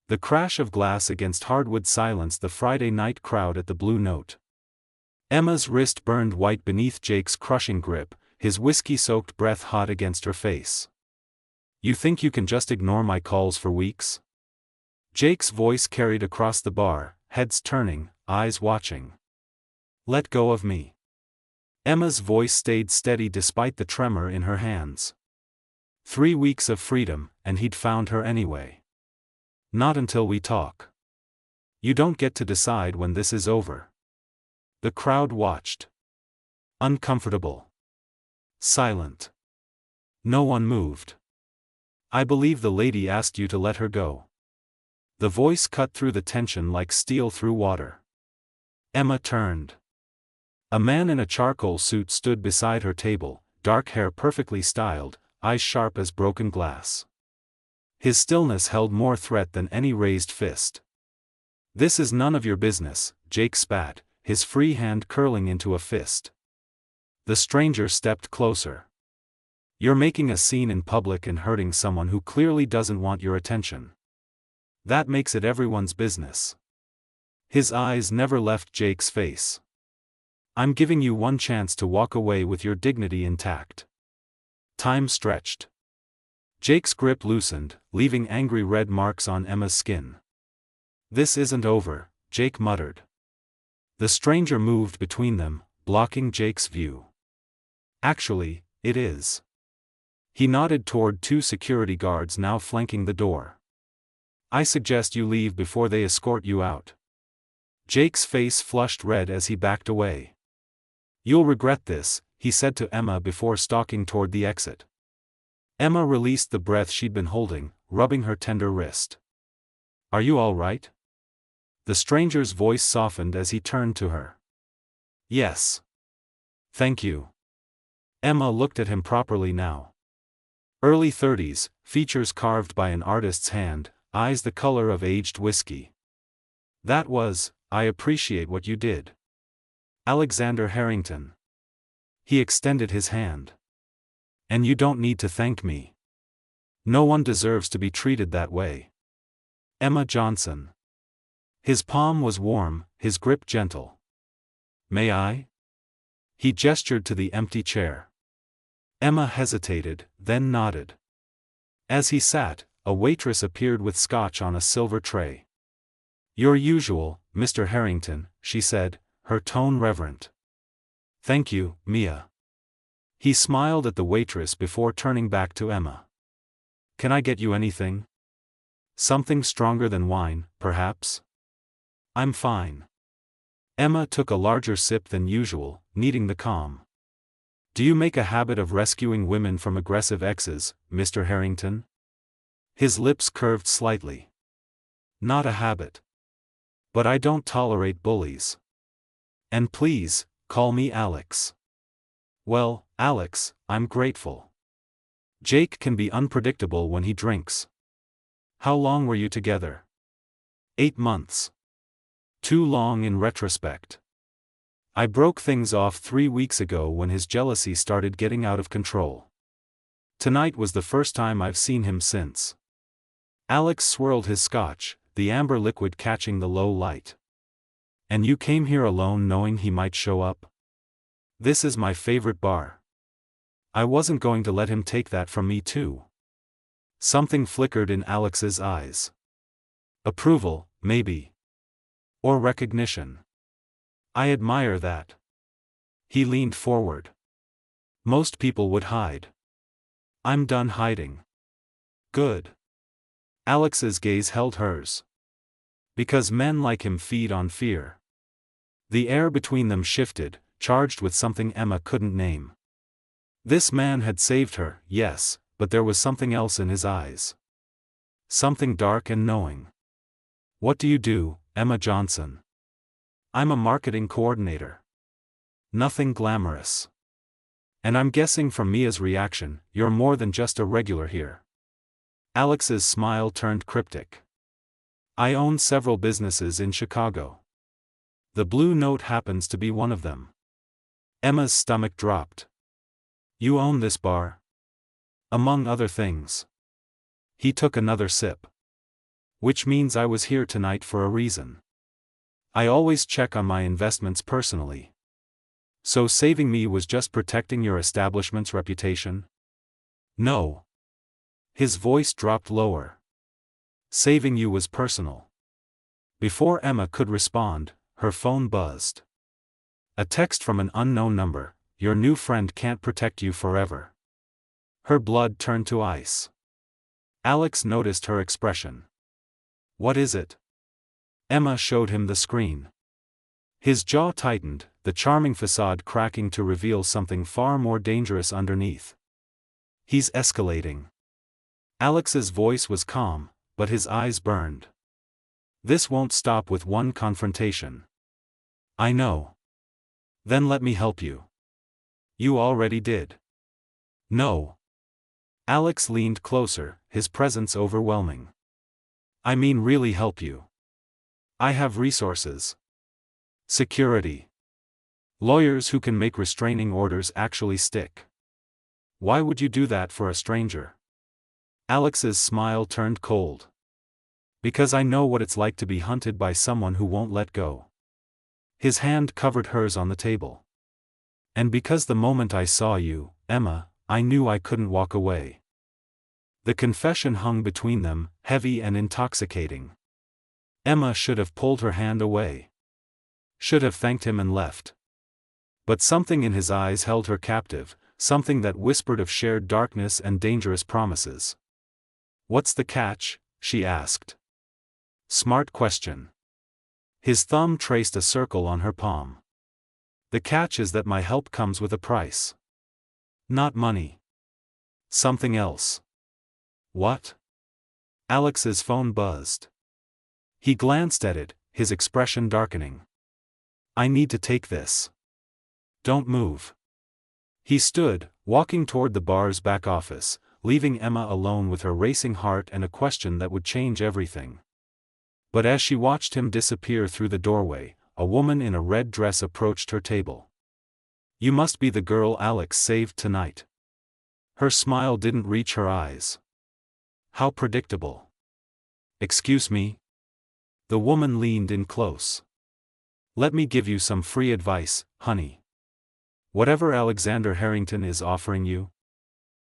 The crash of glass against hardwood silenced the Friday night crowd at the Blue Note. Emma's wrist burned white beneath Jake's crushing grip, his whiskey-soaked breath hot against her face. "You think you can just ignore my calls for weeks?" Jake's voice carried across the bar, heads turning, eyes watching. "Let go of me." Emma's voice stayed steady despite the tremor in her hands. 3 weeks of freedom, and he'd found her anyway. "Not until we talk. You don't get to decide when this is over." The crowd watched. Uncomfortable. Silent. No one moved. "I believe the lady asked you to let her go." The voice cut through the tension like steel through water. Emma turned. A man in a charcoal suit stood beside her table, dark hair perfectly styled, eyes sharp as broken glass. His stillness held more threat than any raised fist. "This is none of your business," Jake spat, his free hand curling into a fist. The stranger stepped closer. "You're making a scene in public and hurting someone who clearly doesn't want your attention. That makes it everyone's business." His eyes never left Jake's face. "I'm giving you one chance to walk away with your dignity intact." Time stretched. Jake's grip loosened, leaving angry red marks on Emma's skin. "This isn't over," Jake muttered. The stranger moved between them, blocking Jake's view. "Actually, it is." He nodded toward 2 security guards now flanking the door. "I suggest you leave before they escort you out." Jake's face flushed red as he backed away. "You'll regret this," he said to Emma before stalking toward the exit. Emma released the breath she'd been holding, rubbing her tender wrist. "Are you all right?" The stranger's voice softened as he turned to her. "Yes. Thank you." Emma looked at him properly now. Early 30s, features carved by an artist's hand, eyes the color of aged whiskey. "That was, I appreciate what you did. Alexander Harrington." He extended his hand. "And you don't need to thank me. No one deserves to be treated that way. Emma Johnson." His palm was warm, his grip gentle. "May I?" He gestured to the empty chair. Emma hesitated, then nodded. As he sat, a waitress appeared with scotch on a silver tray. "Your usual, Mr. Harrington," she said, her tone reverent. "Thank you, Mia." He smiled at the waitress before turning back to Emma. "Can I get you anything? Something stronger than wine, perhaps?" "I'm fine." Emma took a larger sip than usual, needing the calm. "Do you make a habit of rescuing women from aggressive exes, Mr. Harrington?" His lips curved slightly. "Not a habit. But I don't tolerate bullies. And please, call me Alex." "Well, Alex, I'm grateful." Jake can be unpredictable when he drinks. "How long were you together?" 8 months. Too long in retrospect. I broke things off 3 weeks ago when his jealousy started getting out of control. Tonight was the first time I've seen him since. Alex swirled his scotch, the amber liquid catching the low light. "And you came here alone knowing he might show up?" "This is my favorite bar. I wasn't going to let him take that from me too." Something flickered in Alex's eyes. Approval, maybe. Or recognition. "I admire that." He leaned forward. "Most people would hide. I'm done hiding." "Good." Alex's gaze held hers. "Because men like him feed on fear." The air between them shifted, charged with something Emma couldn't name. This man had saved her, yes, but there was something else in his eyes. Something dark and knowing. "What do you do, Emma Johnson?" "I'm a marketing coordinator." Nothing glamorous. "And I'm guessing from Mia's reaction, you're more than just a regular here." Alex's smile turned cryptic. "I own several businesses in Chicago. The Blue Note happens to be one of them." Emma's stomach dropped. "You own this bar?" "Among other things." He took another sip. Which means I was here tonight for a reason. I always check on my investments personally. So saving me was just protecting your establishment's reputation? No. His voice dropped lower. Saving you was personal. Before Emma could respond, her phone buzzed. A text from an unknown number: "Your new friend can't protect you forever." Her blood turned to ice. Alex noticed her expression. "What is it?" Emma showed him the screen. His jaw tightened, the charming facade cracking to reveal something far more dangerous underneath. "He's escalating." Alex's voice was calm, but his eyes burned. "This won't stop with one confrontation." "I know." "Then let me help you." "You already did." "No." Alex leaned closer, his presence overwhelming. "I mean really help you. I have resources. Security. Lawyers who can make restraining orders actually stick." "Why would you do that for a stranger?" Alex's smile turned cold. "Because I know what it's like to be hunted by someone who won't let go." His hand covered hers on the table. "And because the moment I saw you, Emma, I knew I couldn't walk away." The confession hung between them, heavy and intoxicating. Emma should have pulled her hand away. Should have thanked him and left. But something in his eyes held her captive, something that whispered of shared darkness and dangerous promises. "What's the catch?" she asked. Smart question. His thumb traced a circle on her palm. "The catch is that my help comes with a price. Not money. Something else." "What?" Alex's phone buzzed. He glanced at it, his expression darkening. "I need to take this. Don't move." He stood, walking toward the bar's back office, leaving Emma alone with her racing heart and a question that would change everything. But as she watched him disappear through the doorway, a woman in a red dress approached her table. "You must be the girl Alex saved tonight." Her smile didn't reach her eyes. "How predictable." "Excuse me?" The woman leaned in close. "Let me give you some free advice, honey. Whatever Alexander Harrington is offering you,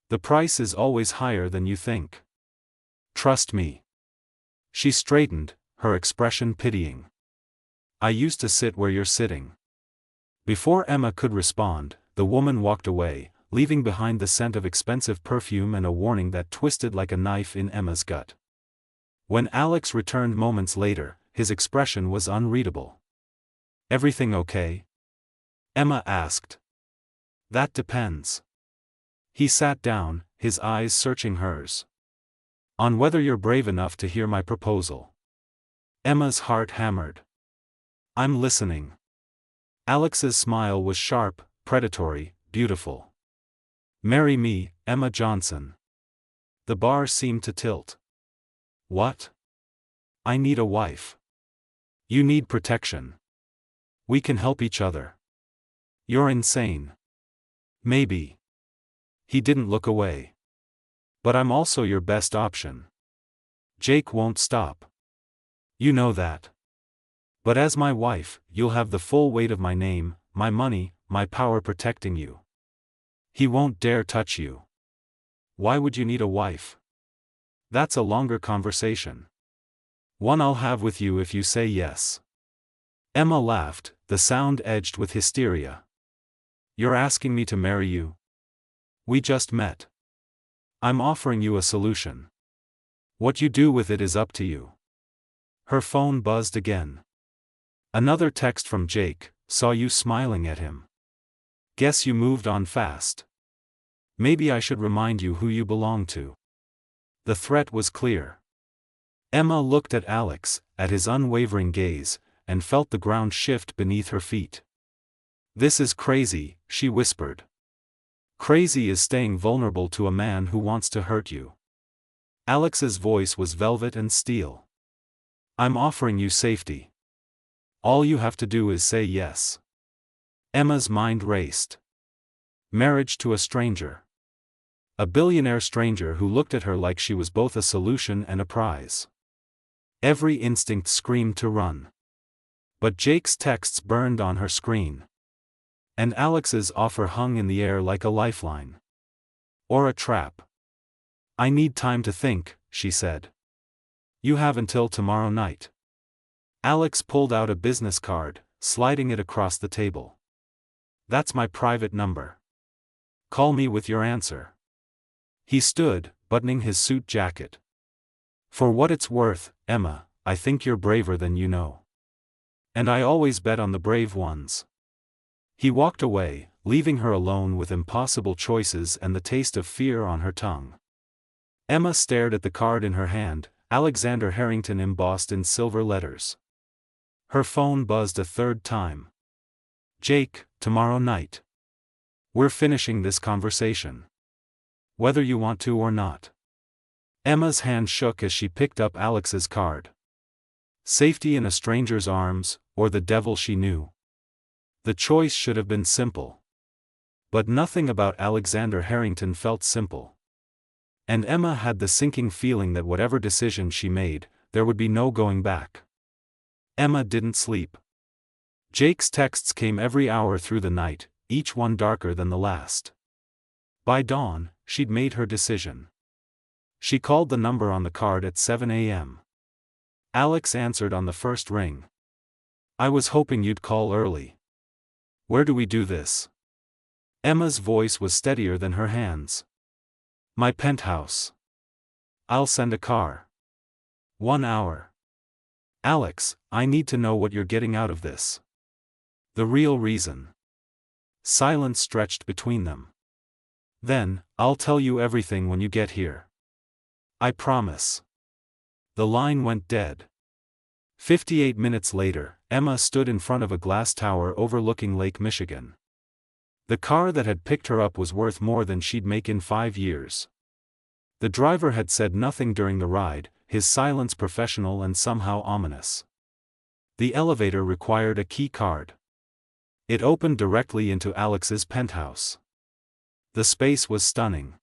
the price is always higher than you think. Trust me." She straightened, her expression pitying. "I used to sit where you're sitting." Before Emma could respond, the woman walked away, leaving behind the scent of expensive perfume and a warning that twisted like a knife in Emma's gut. When Alex returned moments later, his expression was unreadable. "Everything okay?" Emma asked. "That depends." He sat down, his eyes searching hers. "On whether you're brave enough to hear my proposal." Emma's heart hammered. "I'm listening." Alex's smile was sharp, predatory, beautiful. "Marry me, Emma Johnson." The bar seemed to tilt. "What?" "I need a wife. You need protection. We can help each other." "You're insane." "Maybe." He didn't look away. "But I'm also your best option. Jake won't stop. You know that. But as my wife, you'll have the full weight of my name, my money, my power protecting you. He won't dare touch you." "Why would you need a wife?" "That's a longer conversation. One I'll have with you if you say yes." Emma laughed, the sound edged with hysteria. "You're asking me to marry you? We just met. I'm offering you a solution. What you do with it is up to you." Her phone buzzed again. Another text from Jake: "Saw you smiling at him. Guess you moved on fast. Maybe I should remind you who you belong to." The threat was clear. Emma looked at Alex, at his unwavering gaze, and felt the ground shift beneath her feet. "This is crazy," she whispered. "Crazy is staying vulnerable to a man who wants to hurt you." Alex's voice was velvet and steel. "I'm offering you safety. All you have to do is say yes." Emma's mind raced. Marriage to a stranger. A billionaire stranger who looked at her like she was both a solution and a prize. Every instinct screamed to run. But Jake's texts burned on her screen. And Alex's offer hung in the air like a lifeline. Or a trap. "I need time to think," she said. "You have until tomorrow night." Alex pulled out a business card, sliding it across the table. "That's my private number. Call me with your answer." He stood, buttoning his suit jacket. "For what it's worth, Emma, I think you're braver than you know. And I always bet on the brave ones." He walked away, leaving her alone with impossible choices and the taste of fear on her tongue. Emma stared at the card in her hand, Alexander Harrington embossed in silver letters. Her phone buzzed a third time. "Jake, tomorrow night. We're finishing this conversation. Whether you want to or not." Emma's hand shook as she picked up Alex's card. Safety in a stranger's arms, or the devil she knew. The choice should have been simple. But nothing about Alexander Harrington felt simple. And Emma had the sinking feeling that whatever decision she made, there would be no going back. Emma didn't sleep. Jake's texts came every hour through the night, each one darker than the last. By dawn, she'd made her decision. She called the number on the card at 7 a.m. Alex answered on the first ring. "I was hoping you'd call early. Where do we do this?" Emma's voice was steadier than her hands. "My penthouse. I'll send a car. 1 hour. Alex, I need to know what you're getting out of this. The real reason." Silence stretched between them. "Then, I'll tell you everything when you get here. I promise." The line went dead. 58 minutes later, Emma stood in front of a glass tower overlooking Lake Michigan. The car that had picked her up was worth more than she'd make in 5 years. The driver had said nothing during the ride, his silence professional and somehow ominous. The elevator required a key card. It opened directly into Alex's penthouse. The space was stunning.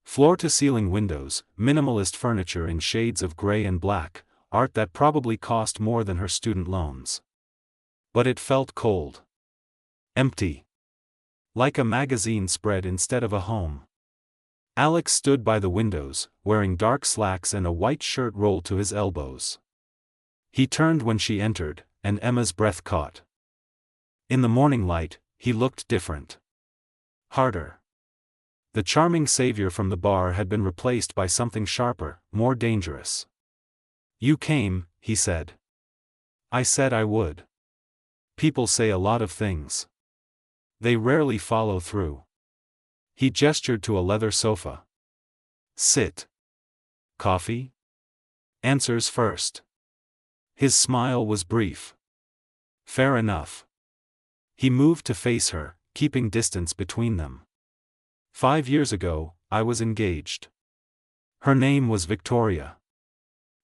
Floor-to-ceiling windows, minimalist furniture in shades of gray and black, art that probably cost more than her student loans. But it felt cold. Empty. Like a magazine spread instead of a home. Alex stood by the windows, wearing dark slacks and a white shirt rolled to his elbows. He turned when she entered, and Emma's breath caught. In the morning light, he looked different. Harder. The charming savior from the bar had been replaced by something sharper, more dangerous. "You came," he said. "I said I would. People say a lot of things. They rarely follow through." He gestured to a leather sofa. "Sit. Coffee? Answers first." His smile was brief. "Fair enough." He moved to face her, keeping distance between them. 5 years ago, I was engaged. Her name was Victoria.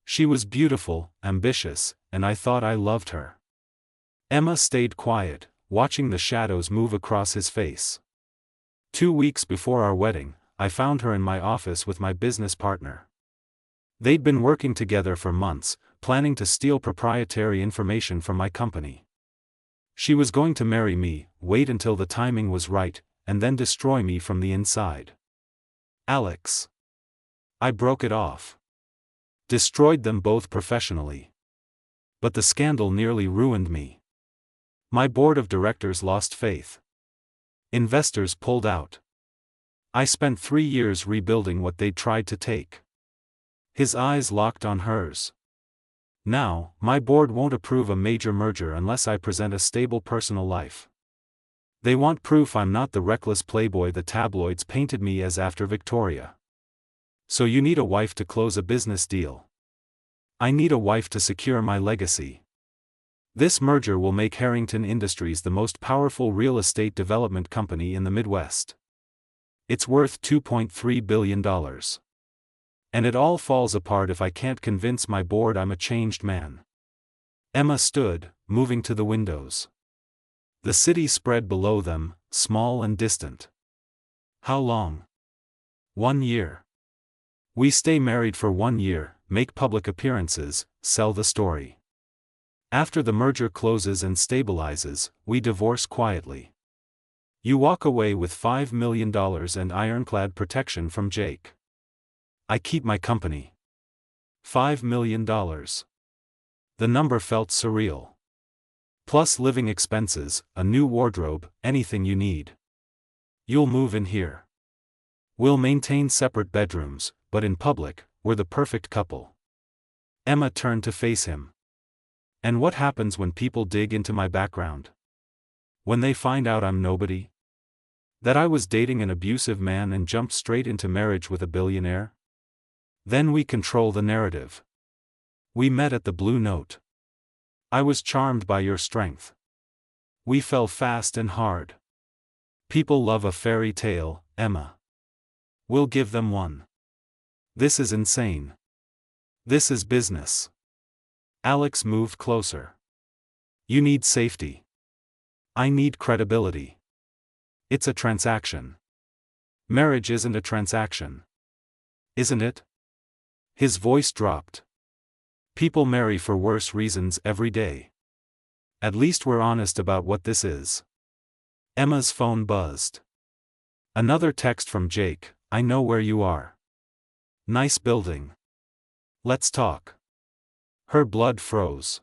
She was beautiful, ambitious, and I thought I loved her." Emma stayed quiet, watching the shadows move across his face. 2 weeks before our wedding, I found her in my office with my business partner. They'd been working together for months, planning to steal proprietary information from my company. She was going to marry me, wait until the timing was right, and then destroy me from the inside. Alex. I broke it off. Destroyed them both professionally. But the scandal nearly ruined me. My board of directors lost faith. Investors pulled out. I spent 3 years rebuilding what they'd tried to take. His eyes locked on hers. Now, my board won't approve a major merger unless I present a stable personal life. They want proof I'm not the reckless playboy the tabloids painted me as after Victoria. So you need a wife to close a business deal. I need a wife to secure my legacy. This merger will make Harrington Industries the most powerful real estate development company in the Midwest. It's worth $2.3 billion. And it all falls apart if I can't convince my board I'm a changed man. Emma stood, moving to the windows. The city spread below them, small and distant. How long? 1 year. We stay married for 1 year, make public appearances, sell the story. After the merger closes and stabilizes, we divorce quietly. You walk away with $5 million and ironclad protection from Jake. I keep my company. $5 million. The number felt surreal. Plus living expenses, a new wardrobe, anything you need. You'll move in here. We'll maintain separate bedrooms, but in public, we're the perfect couple. Emma turned to face him. And what happens when people dig into my background? When they find out I'm nobody? That I was dating an abusive man and jumped straight into marriage with a billionaire? Then we control the narrative. We met at the Blue Note. I was charmed by your strength. We fell fast and hard. People love a fairy tale, Emma. We'll give them one. This is insane. This is business. Alex moved closer. You need safety. I need credibility. It's a transaction. Marriage isn't a transaction. Isn't it? His voice dropped. People marry for worse reasons every day. At least we're honest about what this is. Emma's phone buzzed. Another text from Jake, I know where you are. Nice building. Let's talk. Her blood froze.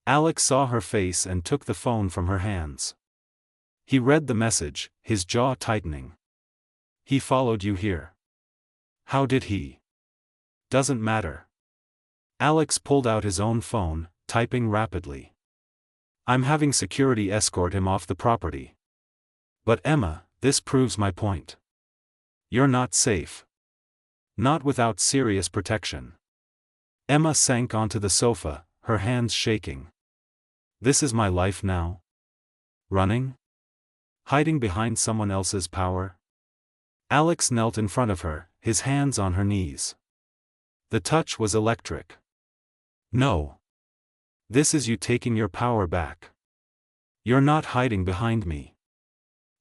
Alex saw her face and took the phone from her hands. He read the message, his jaw tightening. He followed you here. How did he? Doesn't matter. Alex pulled out his own phone, typing rapidly. I'm having security escort him off the property. But Emma, this proves my point. You're not safe. Not without serious protection. Emma sank onto the sofa, her hands shaking. This is my life now? Running? Hiding behind someone else's power? Alex knelt in front of her, his hands on her knees. The touch was electric. No. This is you taking your power back. You're not hiding behind me.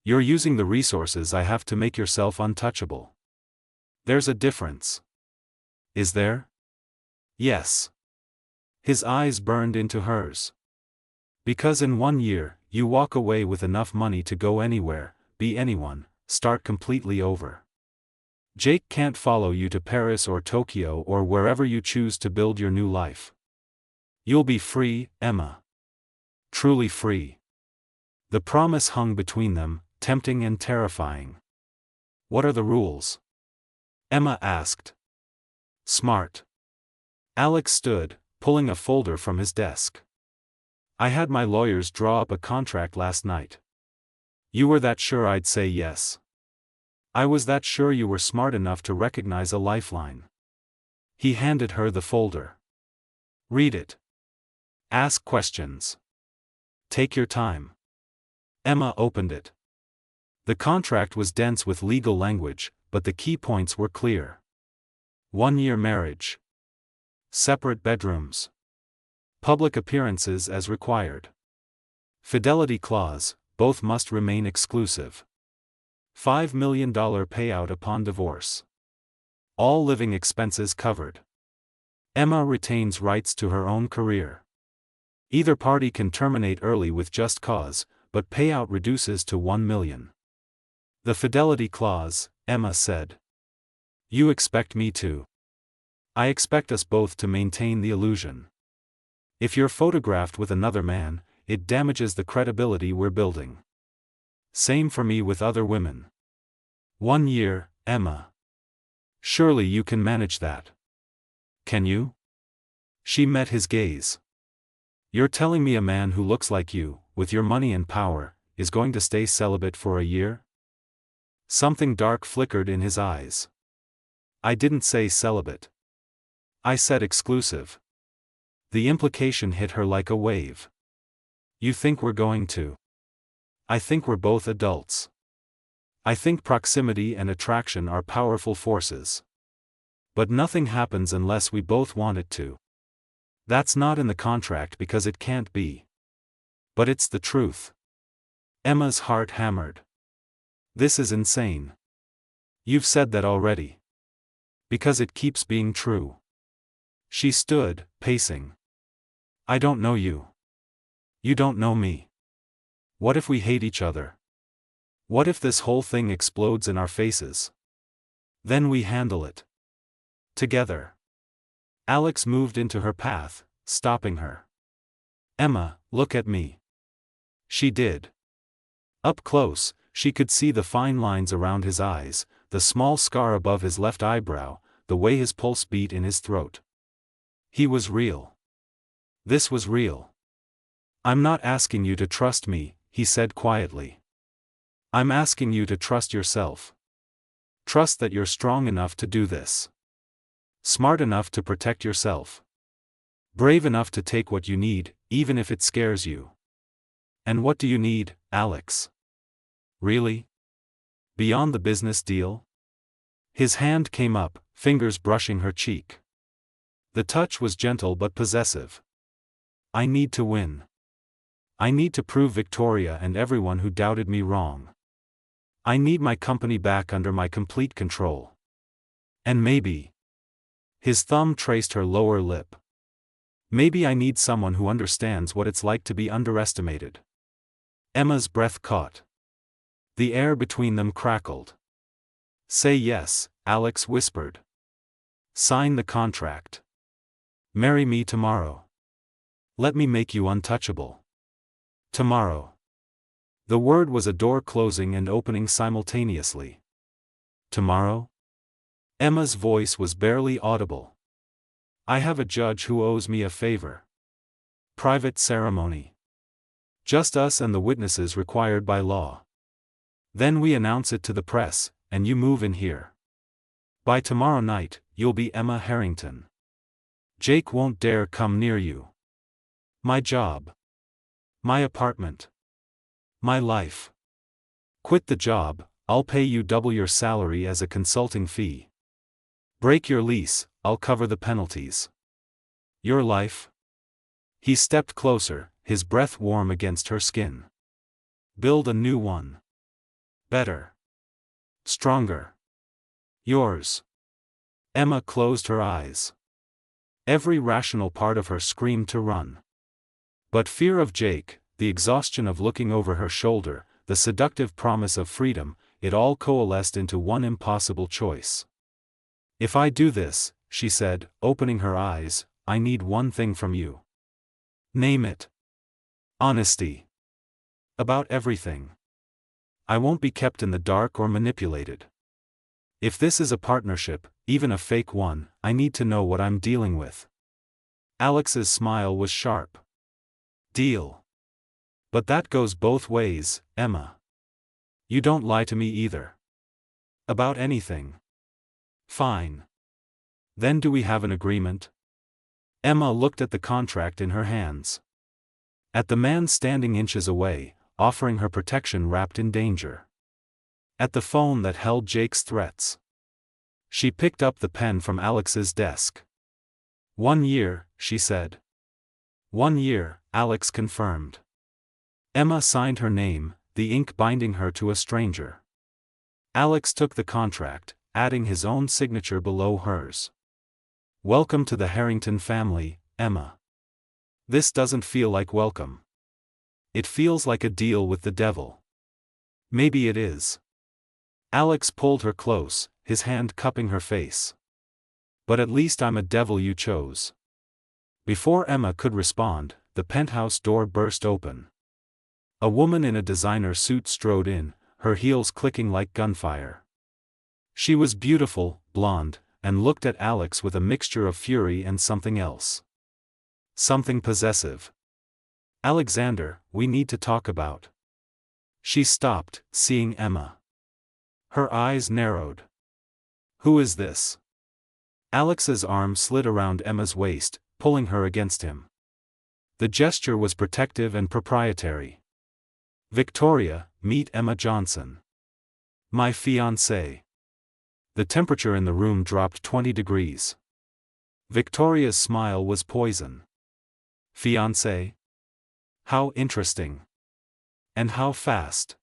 You're using the resources I have to make yourself untouchable. There's a difference. Is there? Yes. His eyes burned into hers. Because in 1 year, you walk away with enough money to go anywhere, be anyone, start completely over. Jake can't follow you to Paris or Tokyo or wherever you choose to build your new life. You'll be free, Emma. Truly free. The promise hung between them, tempting and terrifying. What are the rules? Emma asked. Smart. Alex stood, pulling a folder from his desk. I had my lawyers draw up a contract last night. You were that sure I'd say yes. I was that sure you were smart enough to recognize a lifeline. He handed her the folder. Read it. Ask questions. Take your time. Emma opened it. The contract was dense with legal language, but the key points were clear. 1-year marriage. Separate bedrooms. Public appearances as required. Fidelity clause, both must remain exclusive. $5 million payout upon divorce. All living expenses covered. Emma retains rights to her own career. Either party can terminate early with just cause, but payout reduces to $1 million. The fidelity clause, Emma said. You expect me to. I expect us both to maintain the illusion. If you're photographed with another man, it damages the credibility we're building. Same for me with other women. 1 year, Emma. Surely you can manage that. Can you? She met his gaze. You're telling me a man who looks like you, with your money and power, is going to stay celibate for a year? Something dark flickered in his eyes. I didn't say celibate. I said exclusive. The implication hit her like a wave. You think we're going to? I think we're both adults. I think proximity and attraction are powerful forces. But nothing happens unless we both want it to. That's not in the contract because it can't be. But it's the truth. Emma's heart hammered. This is insane. You've said that already. Because it keeps being true. She stood, pacing. I don't know you. You don't know me. What if we hate each other? What if this whole thing explodes in our faces? Then we handle it together. Alex moved into her path, stopping her. Emma, look at me. She did. Up close, she could see the fine lines around his eyes, the small scar above his left eyebrow, the way his pulse beat in his throat. He was real. This was real. I'm not asking you to trust me, he said quietly. I'm asking you to trust yourself. Trust that you're strong enough to do this. Smart enough to protect yourself. Brave enough to take what you need, even if it scares you. And what do you need, Alex? Really? Beyond the business deal? His hand came up, fingers brushing her cheek. The touch was gentle but possessive. I need to win. I need to prove Victoria and everyone who doubted me wrong. I need my company back under my complete control. And maybe. His thumb traced her lower lip. Maybe I need someone who understands what it's like to be underestimated. Emma's breath caught. The air between them crackled. Say yes, Alex whispered. Sign the contract. Marry me tomorrow. Let me make you untouchable. Tomorrow. The word was a door closing and opening simultaneously. Tomorrow? Emma's voice was barely audible. I have a judge who owes me a favor. Private ceremony. Just us and the witnesses required by law. Then we announce it to the press, and you move in here. By tomorrow night, you'll be Emma Harrington. Jake won't dare come near you. My job. My apartment. My life. Quit the job, I'll pay you double your salary as a consulting fee. Break your lease, I'll cover the penalties. Your life? He stepped closer, his breath warm against her skin. Build a new one. Better. Stronger. Yours. Emma closed her eyes. Every rational part of her screamed to run. But fear of Jake, the exhaustion of looking over her shoulder, the seductive promise of freedom, it all coalesced into one impossible choice. If I do this, she said, opening her eyes, I need one thing from you. Name it. Honesty. About everything. I won't be kept in the dark or manipulated. If this is a partnership, even a fake one, I need to know what I'm dealing with. Alex's smile was sharp. Deal. But that goes both ways, Emma. You don't lie to me either. About anything. Fine. Then do we have an agreement? Emma looked at the contract in her hands. At the man standing inches away, offering her protection wrapped in danger. At the phone that held Jake's threats. She picked up the pen from Alex's desk. 1 year, she said. 1 year, Alex confirmed. Emma signed her name, the ink binding her to a stranger. Alex took the contract, adding his own signature below hers. Welcome to the Harrington family, Emma. This doesn't feel like welcome. It feels like a deal with the devil. Maybe it is. Alex pulled her close, his hand cupping her face. But at least I'm a devil you chose. Before Emma could respond, the penthouse door burst open. A woman in a designer suit strode in, her heels clicking like gunfire. She was beautiful, blonde, and looked at Alex with a mixture of fury and something else. Something possessive. Alexander, we need to talk about. She stopped, seeing Emma. Her eyes narrowed. Who is this? Alex's arm slid around Emma's waist, pulling her against him. The gesture was protective and proprietary. Victoria, meet Emma Johnson. My fiancée. The temperature in the room dropped 20 degrees. Victoria's smile was poison. Fiancé? How interesting. And how fast.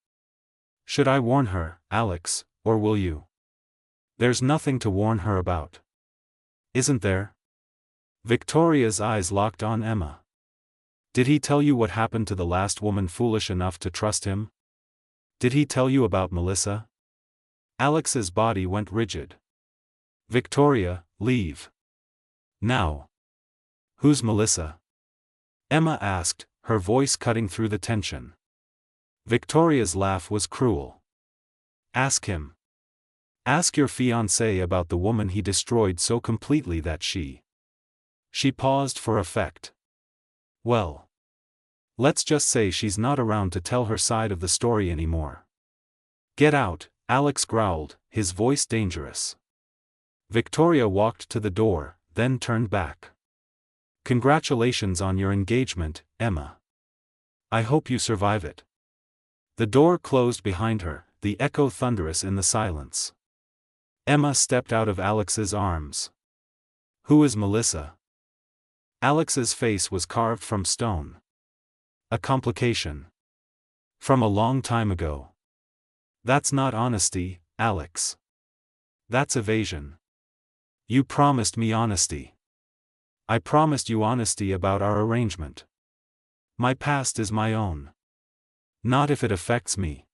Should I warn her, Alex, or will you? There's nothing to warn her about. Isn't there? Victoria's eyes locked on Emma. Did he tell you what happened to the last woman foolish enough to trust him? Did he tell you about Melissa? Alex's body went rigid. Victoria, leave. Now. Who's Melissa? Emma asked, her voice cutting through the tension. Victoria's laugh was cruel. Ask him. Ask your fiancé about the woman he destroyed so completely that she paused for effect. Well. Let's just say she's not around to tell her side of the story anymore. Get out, Alex growled, his voice dangerous. Victoria walked to the door, then turned back. Congratulations on your engagement, Emma. I hope you survive it. The door closed behind her, the echo thunderous in the silence. Emma stepped out of Alex's arms. Who is Melissa? Alex's face was carved from stone. A complication. From a long time ago. That's not honesty, Alex. That's evasion. You promised me honesty. I promised you honesty about our arrangement. My past is my own. Not if it affects me.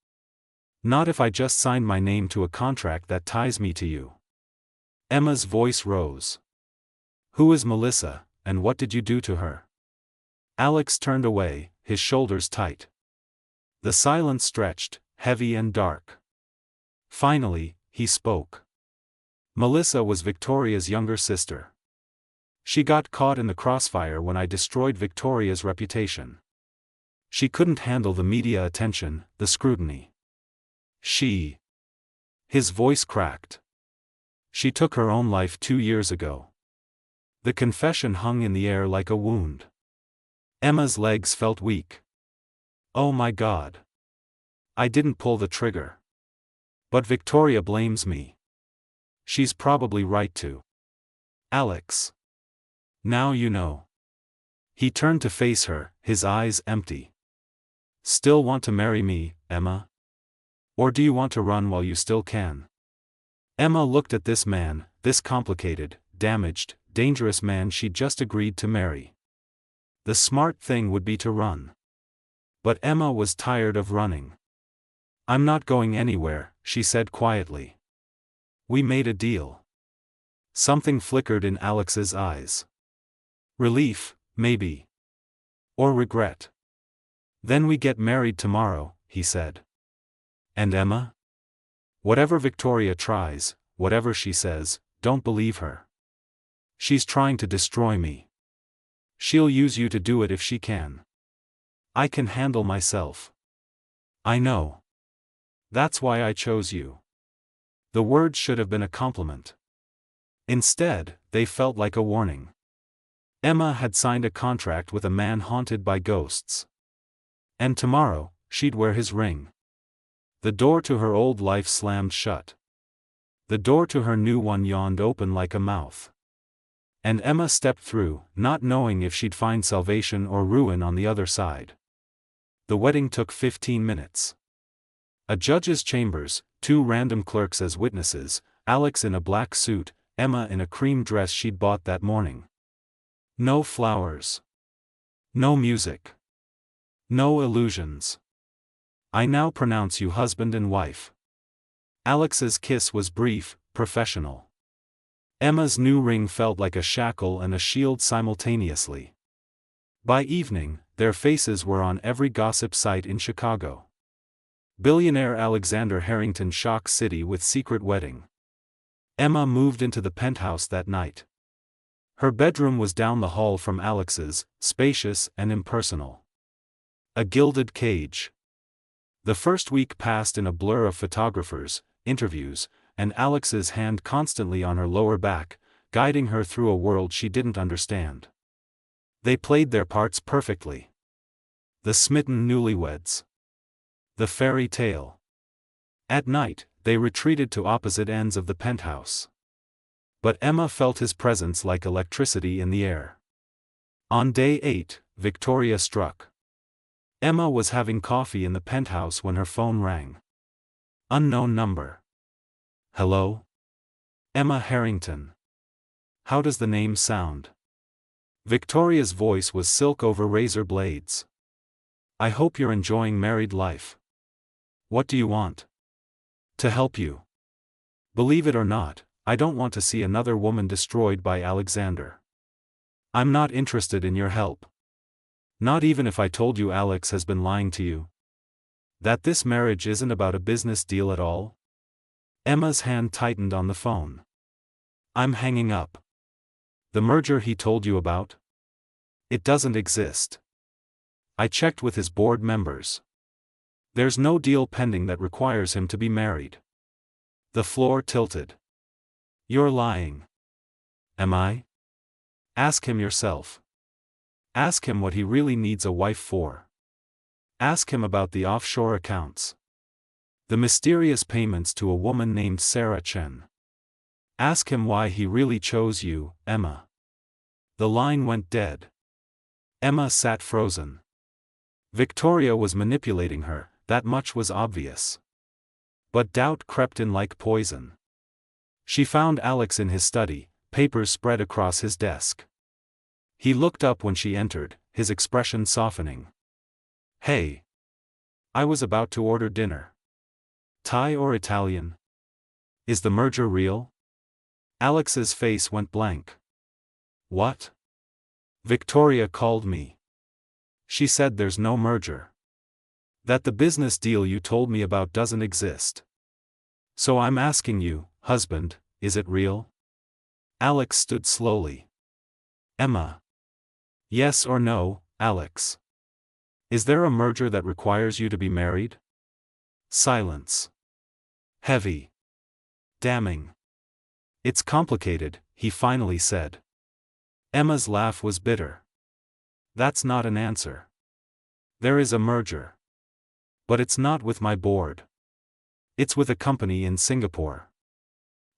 Not if I just signed my name to a contract that ties me to you. Emma's voice rose. Who is Melissa, and what did you do to her? Alex turned away, his shoulders tight. The silence stretched, heavy and dark. Finally, he spoke. Melissa was Victoria's younger sister. She got caught in the crossfire when I destroyed Victoria's reputation. She couldn't handle the media attention, the scrutiny. His voice cracked. She took her own life 2 years ago. The confession hung in the air like a wound. Emma's legs felt weak. Oh my God. I didn't pull the trigger. But Victoria blames me. She's probably right to. Alex. Now you know. He turned to face her, his eyes empty. Still want to marry me, Emma? Or do you want to run while you still can? Emma looked at this man, this complicated, damaged, dangerous man she'd just agreed to marry. The smart thing would be to run. But Emma was tired of running. I'm not going anywhere, she said quietly. We made a deal. Something flickered in Alex's eyes. Relief, maybe. Or regret. Then we get married tomorrow, he said. And Emma? Whatever Victoria tries, whatever she says, don't believe her. She's trying to destroy me. She'll use you to do it if she can. I can handle myself. I know. That's why I chose you. The words should have been a compliment. Instead, they felt like a warning. Emma had signed a contract with a man haunted by ghosts. And tomorrow, she'd wear his ring. The door to her old life slammed shut. The door to her new one yawned open like a mouth. And Emma stepped through, not knowing if she'd find salvation or ruin on the other side. The wedding took 15 minutes. A judge's chambers, 2 random clerks as witnesses, Alex in a black suit, Emma in a cream dress she'd bought that morning. No flowers. No music. No illusions. I now pronounce you husband and wife. Alex's kiss was brief, professional. Emma's new ring felt like a shackle and a shield simultaneously. By evening, their faces were on every gossip site in Chicago. Billionaire Alexander Harrington shocks city with secret wedding. Emma moved into the penthouse that night. Her bedroom was down the hall from Alex's, spacious and impersonal. A gilded cage. The first week passed in a blur of photographers, interviews, and Alex's hand constantly on her lower back, guiding her through a world she didn't understand. They played their parts perfectly. The smitten newlyweds. The fairy tale. At night, they retreated to opposite ends of the penthouse. But Emma felt his presence like electricity in the air. On day 8, Victoria struck. Emma was having coffee in the penthouse when her phone rang. Unknown number. Hello? Emma Harrington. How does the name sound? Victoria's voice was silk over razor blades. I hope you're enjoying married life. What do you want? To help you. Believe it or not, I don't want to see another woman destroyed by Alexander. I'm not interested in your help. Not even if I told you Alex has been lying to you. That this marriage isn't about a business deal at all? Emma's hand tightened on the phone. I'm hanging up. The merger he told you about? It doesn't exist. I checked with his board members. There's no deal pending that requires him to be married. The floor tilted. You're lying. Am I? Ask him yourself. Ask him what he really needs a wife for. Ask him about the offshore accounts. The mysterious payments to a woman named Sarah Chen. Ask him why he really chose you, Emma. The line went dead. Emma sat frozen. Victoria was manipulating her, that much was obvious. But doubt crept in like poison. She found Alex in his study, papers spread across his desk. He looked up when she entered, his expression softening. Hey. I was about to order dinner. Thai or Italian? Is the merger real? Alex's face went blank. What? Victoria called me. She said there's no merger. That the business deal you told me about doesn't exist. So I'm asking you, husband, is it real? Alex stood slowly. Emma. Yes or no, Alex? Is there a merger that requires you to be married? Silence. Heavy. Damning. It's complicated, he finally said. Emma's laugh was bitter. That's not an answer. There is a merger. But it's not with my board. It's with a company in Singapore.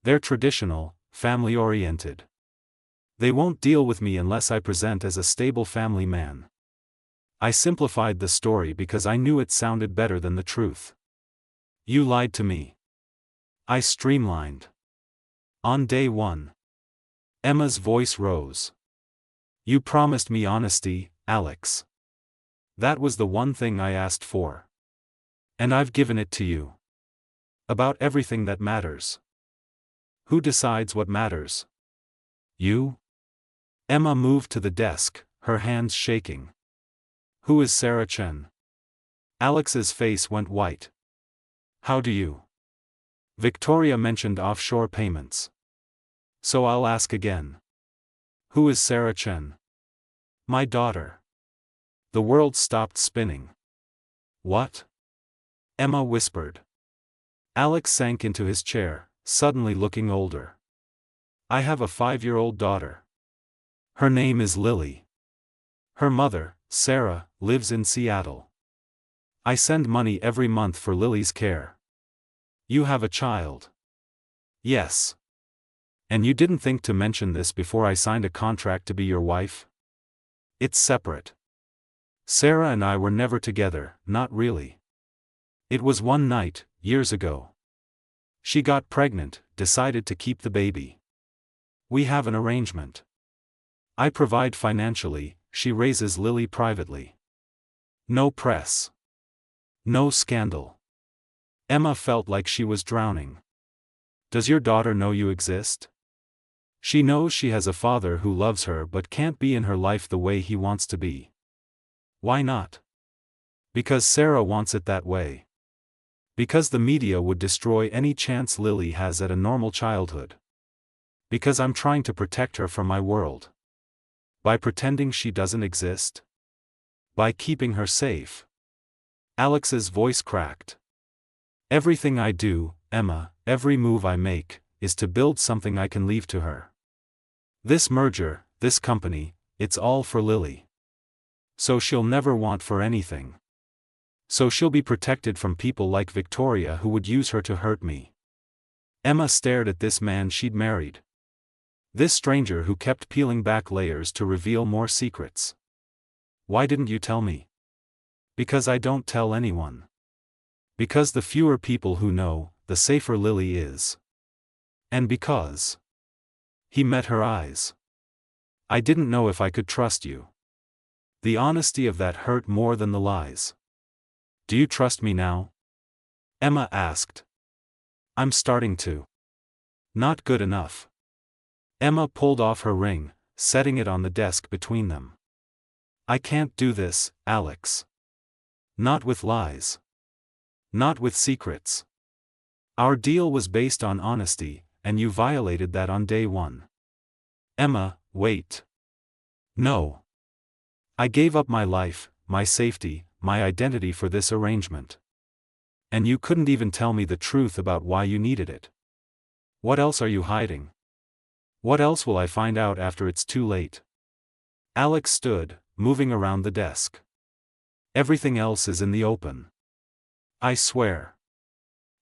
They're traditional, family-oriented. They won't deal with me unless I present as a stable family man. I simplified the story because I knew it sounded better than the truth. You lied to me. I streamlined. On day one. Emma's voice rose. You promised me honesty, Alex. That was the one thing I asked for. And I've given it to you. About everything that matters. Who decides what matters? You? Emma moved to the desk, her hands shaking. Who is Sarah Chen? Alex's face went white. How do you? Victoria mentioned offshore payments. So I'll ask again. Who is Sarah Chen? My daughter. The world stopped spinning. What? Emma whispered. Alex sank into his chair, suddenly looking older. I have a 5-year-old daughter. Her name is Lily. Her mother, Sarah, lives in Seattle. I send money every month for Lily's care. You have a child. Yes. And you didn't think to mention this before I signed a contract to be your wife? It's separate. Sarah and I were never together, not really. It was one night, years ago. She got pregnant, decided to keep the baby. We have an arrangement. I provide financially, she raises Lily privately. No press. No scandal. Emma felt like she was drowning. Does your daughter know you exist? She knows she has a father who loves her but can't be in her life the way he wants to be. Why not? Because Sarah wants it that way. Because the media would destroy any chance Lily has at a normal childhood. Because I'm trying to protect her from my world. By pretending she doesn't exist? By keeping her safe? Alex's voice cracked. Everything I do, Emma, every move I make, is to build something I can leave to her. This merger, this company, it's all for Lily. So she'll never want for anything. So she'll be protected from people like Victoria who would use her to hurt me. Emma stared at this man she'd married. This stranger who kept peeling back layers to reveal more secrets. Why didn't you tell me? Because I don't tell anyone. Because the fewer people who know, the safer Lily is. And because. He met her eyes. I didn't know if I could trust you. The honesty of that hurt more than the lies. Do you trust me now? Emma asked. I'm starting to. Not good enough. Emma pulled off her ring, setting it on the desk between them. I can't do this, Alex. Not with lies. Not with secrets. Our deal was based on honesty, and you violated that on day one. Emma, wait. No. I gave up my life, my safety, my identity for this arrangement. And you couldn't even tell me the truth about why you needed it. What else are you hiding? What else will I find out after it's too late? Alex stood, moving around the desk. Everything else is in the open. I swear.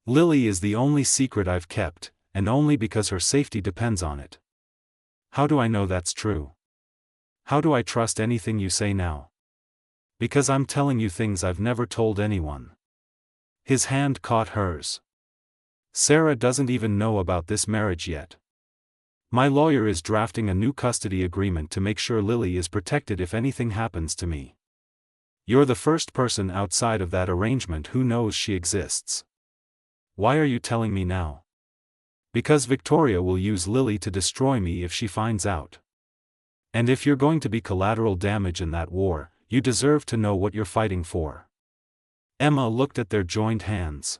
Lily is the only secret I've kept, and only because her safety depends on it. How do I know that's true? How do I trust anything you say now? Because I'm telling you things I've never told anyone. His hand caught hers. Sarah doesn't even know about this marriage yet. My lawyer is drafting a new custody agreement to make sure Lily is protected if anything happens to me. You're the first person outside of that arrangement who knows she exists. Why are you telling me now? Because Victoria will use Lily to destroy me if she finds out. And if you're going to be collateral damage in that war, you deserve to know what you're fighting for. Emma looked at their joined hands.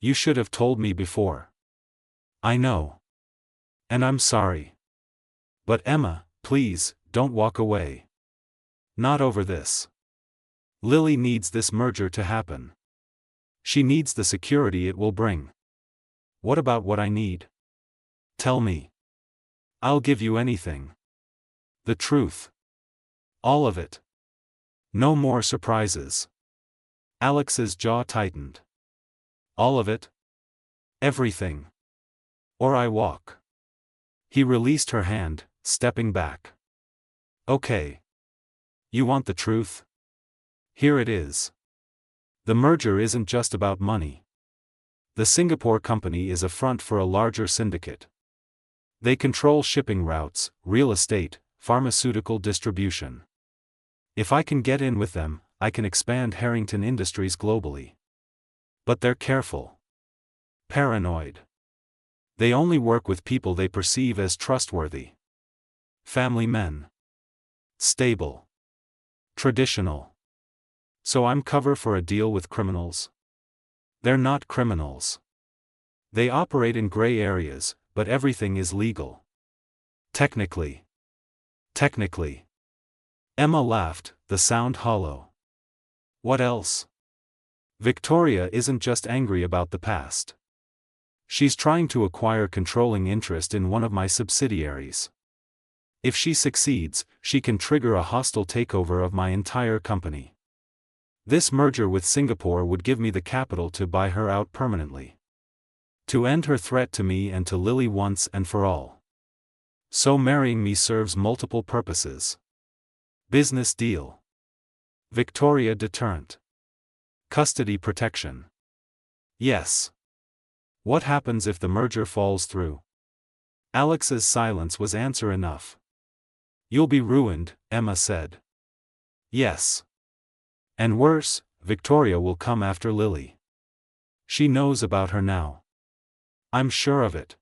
You should have told me before. I know. And I'm sorry. But Emma, please, don't walk away. Not over this. Lily needs this merger to happen. She needs the security it will bring. What about what I need? Tell me. I'll give you anything. The truth. All of it. No more surprises. Alex's jaw tightened. All of it? Everything. Or I walk. He released her hand, stepping back. Okay. You want the truth? Here it is. The merger isn't just about money. The Singapore company is a front for a larger syndicate. They control shipping routes, real estate, pharmaceutical distribution. If I can get in with them, I can expand Harrington Industries globally. But they're careful. Paranoid. They only work with people they perceive as trustworthy. Family men. Stable. Traditional. So I'm cover for a deal with criminals? They're not criminals. They operate in gray areas, but everything is legal. Technically. Technically. Emma laughed, the sound hollow. What else? Victoria isn't just angry about the past. She's trying to acquire controlling interest in one of my subsidiaries. If she succeeds, she can trigger a hostile takeover of my entire company. This merger with Singapore would give me the capital to buy her out permanently. To end her threat to me and to Lily once and for all. So marrying me serves multiple purposes. Business deal. Victoria deterrent. Custody protection. Yes. What happens if the merger falls through? Alex's silence was answer enough. You'll be ruined, Emma said. Yes. And worse, Victoria will come after Lily. She knows about her now. I'm sure of it.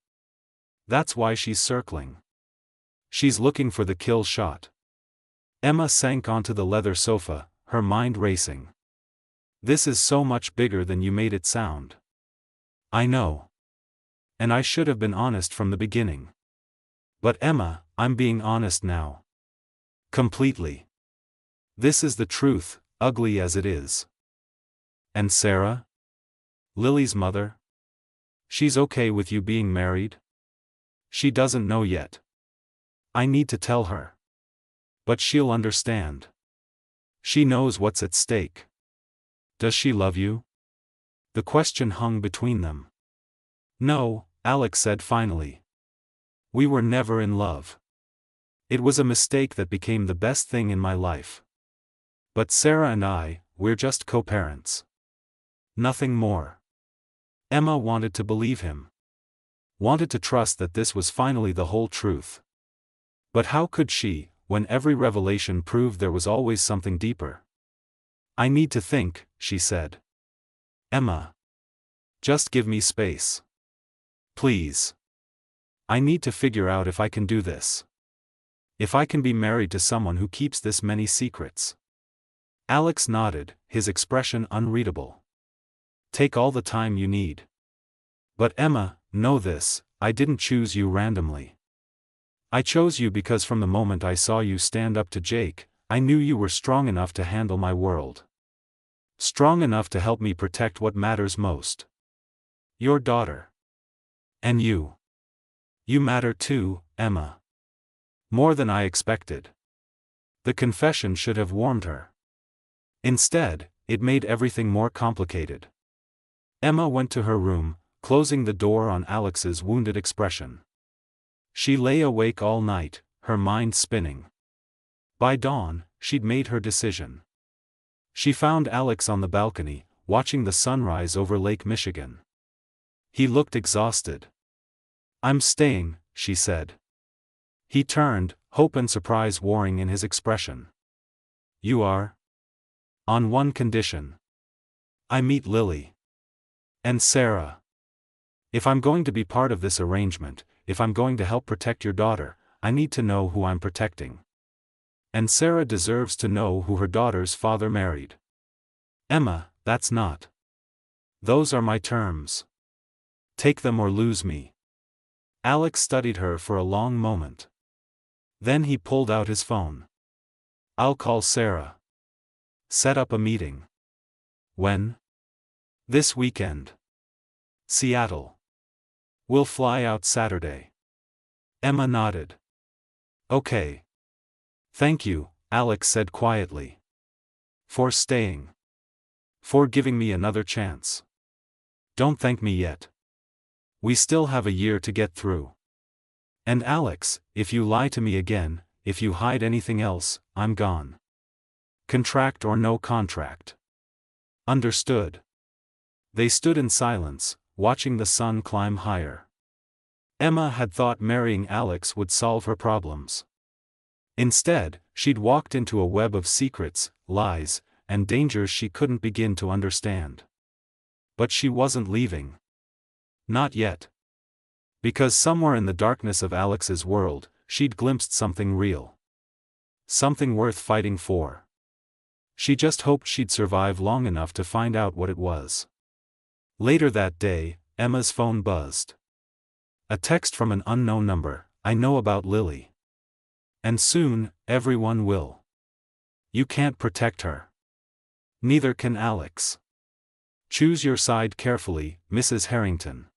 That's why she's circling. She's looking for the kill shot. Emma sank onto the leather sofa, her mind racing. This is so much bigger than you made it sound. I know. And I should have been honest from the beginning. But Emma, I'm being honest now. Completely. This is the truth, ugly as it is. And Sarah? Lily's mother? She's okay with you being married? She doesn't know yet. I need to tell her. But she'll understand. She knows what's at stake. Does she love you? The question hung between them. No, Alex said finally. We were never in love. It was a mistake that became the best thing in my life. But Sarah and I, we're just co-parents. Nothing more. Emma wanted to believe him. Wanted to trust that this was finally the whole truth. But how could she, when every revelation proved there was always something deeper? "I need to think," she said. "Emma. Just give me space. Please. I need to figure out if I can do this. If I can be married to someone who keeps this many secrets." Alex nodded, his expression unreadable. "Take all the time you need. But Emma, know this, I didn't choose you randomly. I chose you because from the moment I saw you stand up to Jake, I knew you were strong enough to handle my world. Strong enough to help me protect what matters most. Your daughter. And you. You matter too, Emma. More than I expected." The confession should have warmed her. Instead, it made everything more complicated. Emma went to her room, closing the door on Alex's wounded expression. She lay awake all night, her mind spinning. By dawn, she'd made her decision. She found Alex on the balcony, watching the sunrise over Lake Michigan. He looked exhausted. "I'm staying," she said. He turned, hope and surprise warring in his expression. "You are?" "On one condition. I meet Lily. And Sarah. If I'm going to be part of this arrangement, if I'm going to help protect your daughter, I need to know who I'm protecting. And Sarah deserves to know who her daughter's father married. Emma, that's not. Those are my terms. Take them or lose me." Alex studied her for a long moment. Then he pulled out his phone. "I'll call Sarah. Set up a meeting." "When?" "This weekend. Seattle. We'll fly out Saturday." Emma nodded. "Okay. Thank you," Alex said quietly. "For staying. For giving me another chance. Don't thank me yet. We still have a year to get through. And Alex, if you lie to me again, if you hide anything else, I'm gone. Contract or no contract." "Understood." They stood in silence, watching the sun climb higher. Emma had thought marrying Alex would solve her problems. Instead, she'd walked into a web of secrets, lies, and dangers she couldn't begin to understand. But she wasn't leaving. Not yet. Because somewhere in the darkness of Alex's world, she'd glimpsed something real. Something worth fighting for. She just hoped she'd survive long enough to find out what it was. Later that day, Emma's phone buzzed. A text from an unknown number: "I know about Lily. And soon, everyone will. You can't protect her. Neither can Alex. Choose your side carefully, Mrs. Harrington.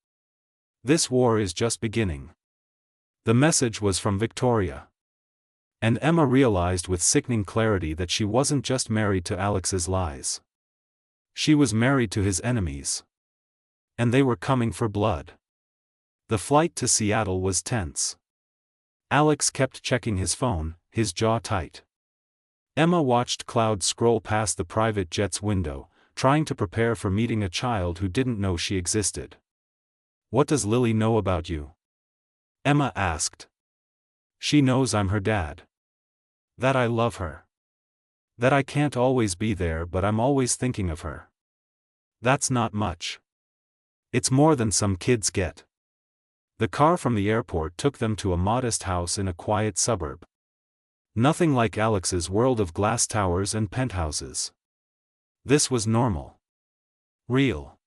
This war is just beginning." The message was from Victoria. And Emma realized with sickening clarity that she wasn't just married to Alex's lies. She was married to his enemies. And they were coming for blood. The flight to Seattle was tense. Alex kept checking his phone, his jaw tight. Emma watched clouds scroll past the private jet's window, trying to prepare for meeting a child who didn't know she existed. "What does Lily know about you?" Emma asked. "She knows I'm her dad. That I love her. That I can't always be there but I'm always thinking of her. That's not much. It's more than some kids get." The car from the airport took them to a modest house in a quiet suburb. Nothing like Alex's world of glass towers and penthouses. This was normal. Real.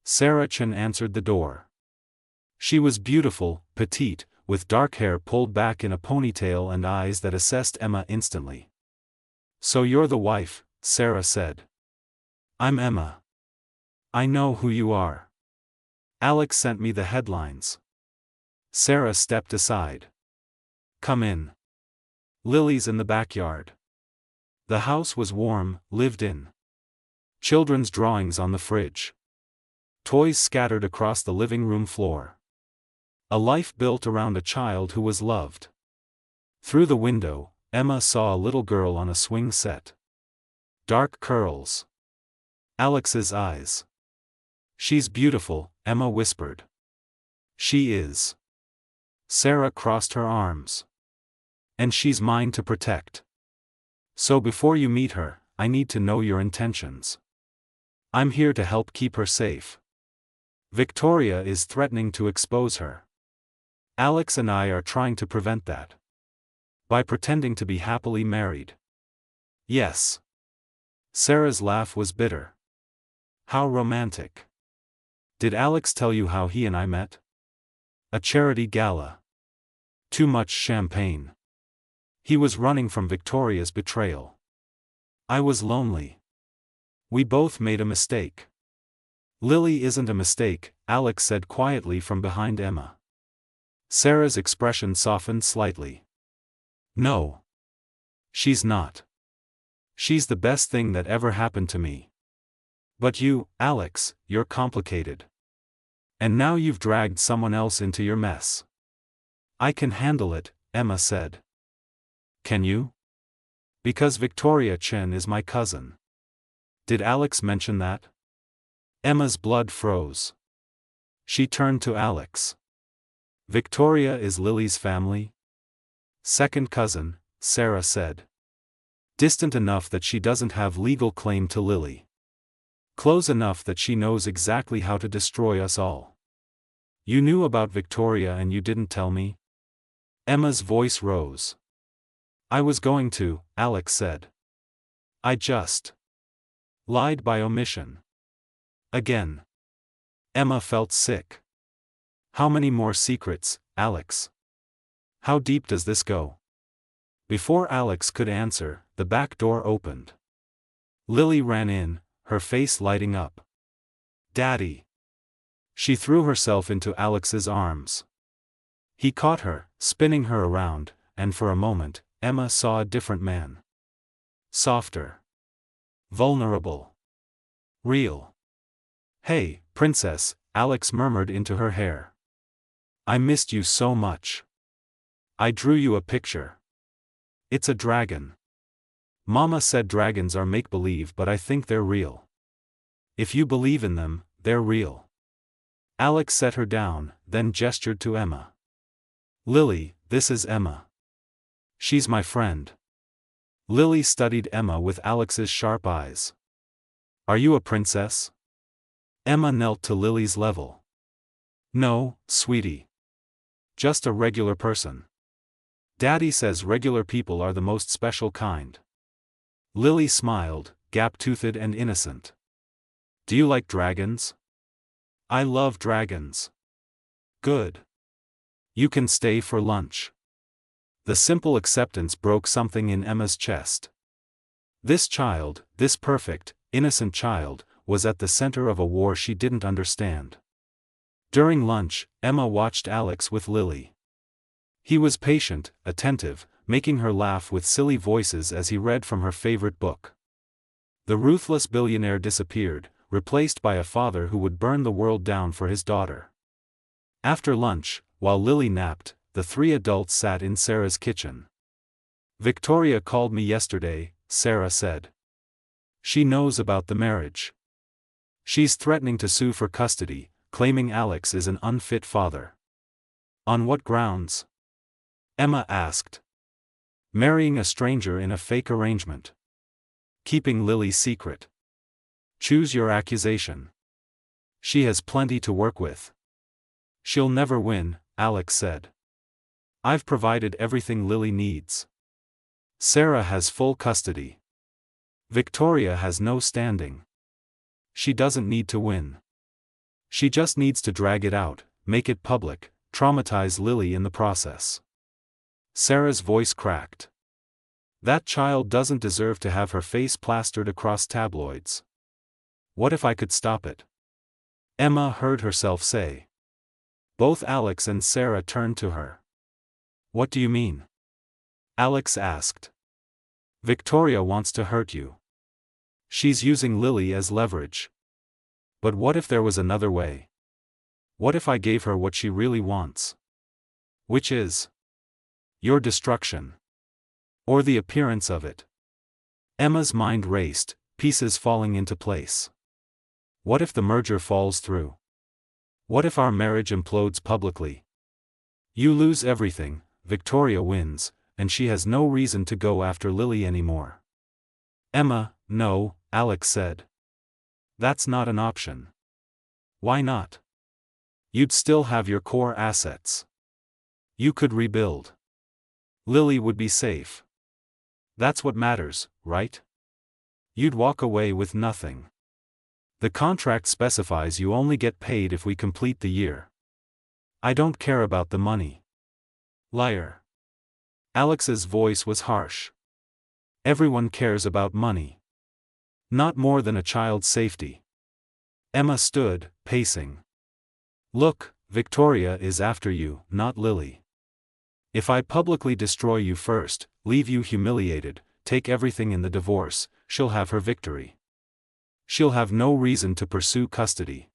Sarah Chen answered the door. She was beautiful, petite, with dark hair pulled back in a ponytail and eyes that assessed Emma instantly. "So you're the wife," Sarah said. "I'm Emma. I know who you are. Alex sent me the headlines." Sarah stepped aside. "Come in. Lily's in the backyard." The house was warm, lived in. Children's drawings on the fridge. Toys scattered across the living room floor. A life built around a child who was loved. Through the window, Emma saw a little girl on a swing set. Dark curls. Alex's eyes. "She's beautiful," Emma whispered. "She is." Sarah crossed her arms. And she's mine to protect. So before you meet her, I need to know your intentions. I'm here to help keep her safe. Victoria is threatening to expose her. Alex and I are trying to prevent that. By pretending to be happily married. Yes. Sarah's laugh was bitter. How romantic. Did Alex tell you how he and I met? A charity gala. Too much champagne. He was running from Victoria's betrayal. I was lonely. We both made a mistake. Lily isn't a mistake, Alex said quietly from behind Emma. Sarah's expression softened slightly. No. She's not. She's the best thing that ever happened to me. But you, Alex, you're complicated. And now you've dragged someone else into your mess. I can handle it, Emma said. Can you? Because Victoria Chen is my cousin. Did Alex mention that? Emma's blood froze. She turned to Alex. Victoria is Lily's family? Second cousin, Sarah said. Distant enough that she doesn't have legal claim to Lily. Close enough that she knows exactly how to destroy us all. You knew about Victoria and you didn't tell me? Emma's voice rose. I was going to, Alex said. I just lied by omission. Again. Emma felt sick. How many more secrets, Alex? How deep does this go? Before Alex could answer, the back door opened. Lily ran in, her face lighting up. Daddy! She threw herself into Alex's arms. He caught her, spinning her around, and for a moment, Emma saw a different man. Softer. Vulnerable. Real. Hey, princess, Alex murmured into her hair. I missed you so much. I drew you a picture. It's a dragon. Mama said dragons are make-believe, but I think they're real. If you believe in them, they're real. Alex set her down, then gestured to Emma. Lily, this is Emma. She's my friend. Lily studied Emma with Alex's sharp eyes. Are you a princess? Emma knelt to Lily's level. No, sweetie. Just a regular person. Daddy says regular people are the most special kind. Lily smiled, gap-toothed and innocent. Do you like dragons? I love dragons. Good. You can stay for lunch. The simple acceptance broke something in Emma's chest. This child, this perfect, innocent child, was at the center of a war she didn't understand. During lunch, Emma watched Alex with Lily. He was patient, attentive, making her laugh with silly voices as he read from her favorite book. The ruthless billionaire disappeared, replaced by a father who would burn the world down for his daughter. After lunch, while Lily napped, the three adults sat in Sarah's kitchen. Victoria called me yesterday, Sarah said. She knows about the marriage. She's threatening to sue for custody, claiming Alex is an unfit father. On what grounds? Emma asked. Marrying a stranger in a fake arrangement. Keeping Lily's secret. Choose your accusation. She has plenty to work with. She'll never win, Alex said. I've provided everything Lily needs. Sarah has full custody. Victoria has no standing. She doesn't need to win. She just needs to drag it out, make it public, traumatize Lily in the process. Sarah's voice cracked. That child doesn't deserve to have her face plastered across tabloids. What if I could stop it? Emma heard herself say. Both Alex and Sarah turned to her. What do you mean? Alex asked. Victoria wants to hurt you. She's using Lily as leverage. But what if there was another way? What if I gave her what she really wants? Which is your destruction. Or the appearance of it. Emma's mind raced, pieces falling into place. What if the merger falls through? What if our marriage implodes publicly? You lose everything, Victoria wins, and she has no reason to go after Lily anymore. Emma, no, Alex said. That's not an option. Why not? You'd still have your core assets. You could rebuild. Lily would be safe. That's what matters, right? You'd walk away with nothing. The contract specifies you only get paid if we complete the year. I don't care about the money. Liar. Alex's voice was harsh. Everyone cares about money. Not more than a child's safety. Emma stood, pacing. Look, Victoria is after you, not Lily. If I publicly destroy you first, leave you humiliated, take everything in the divorce, she'll have her victory. She'll have no reason to pursue custody.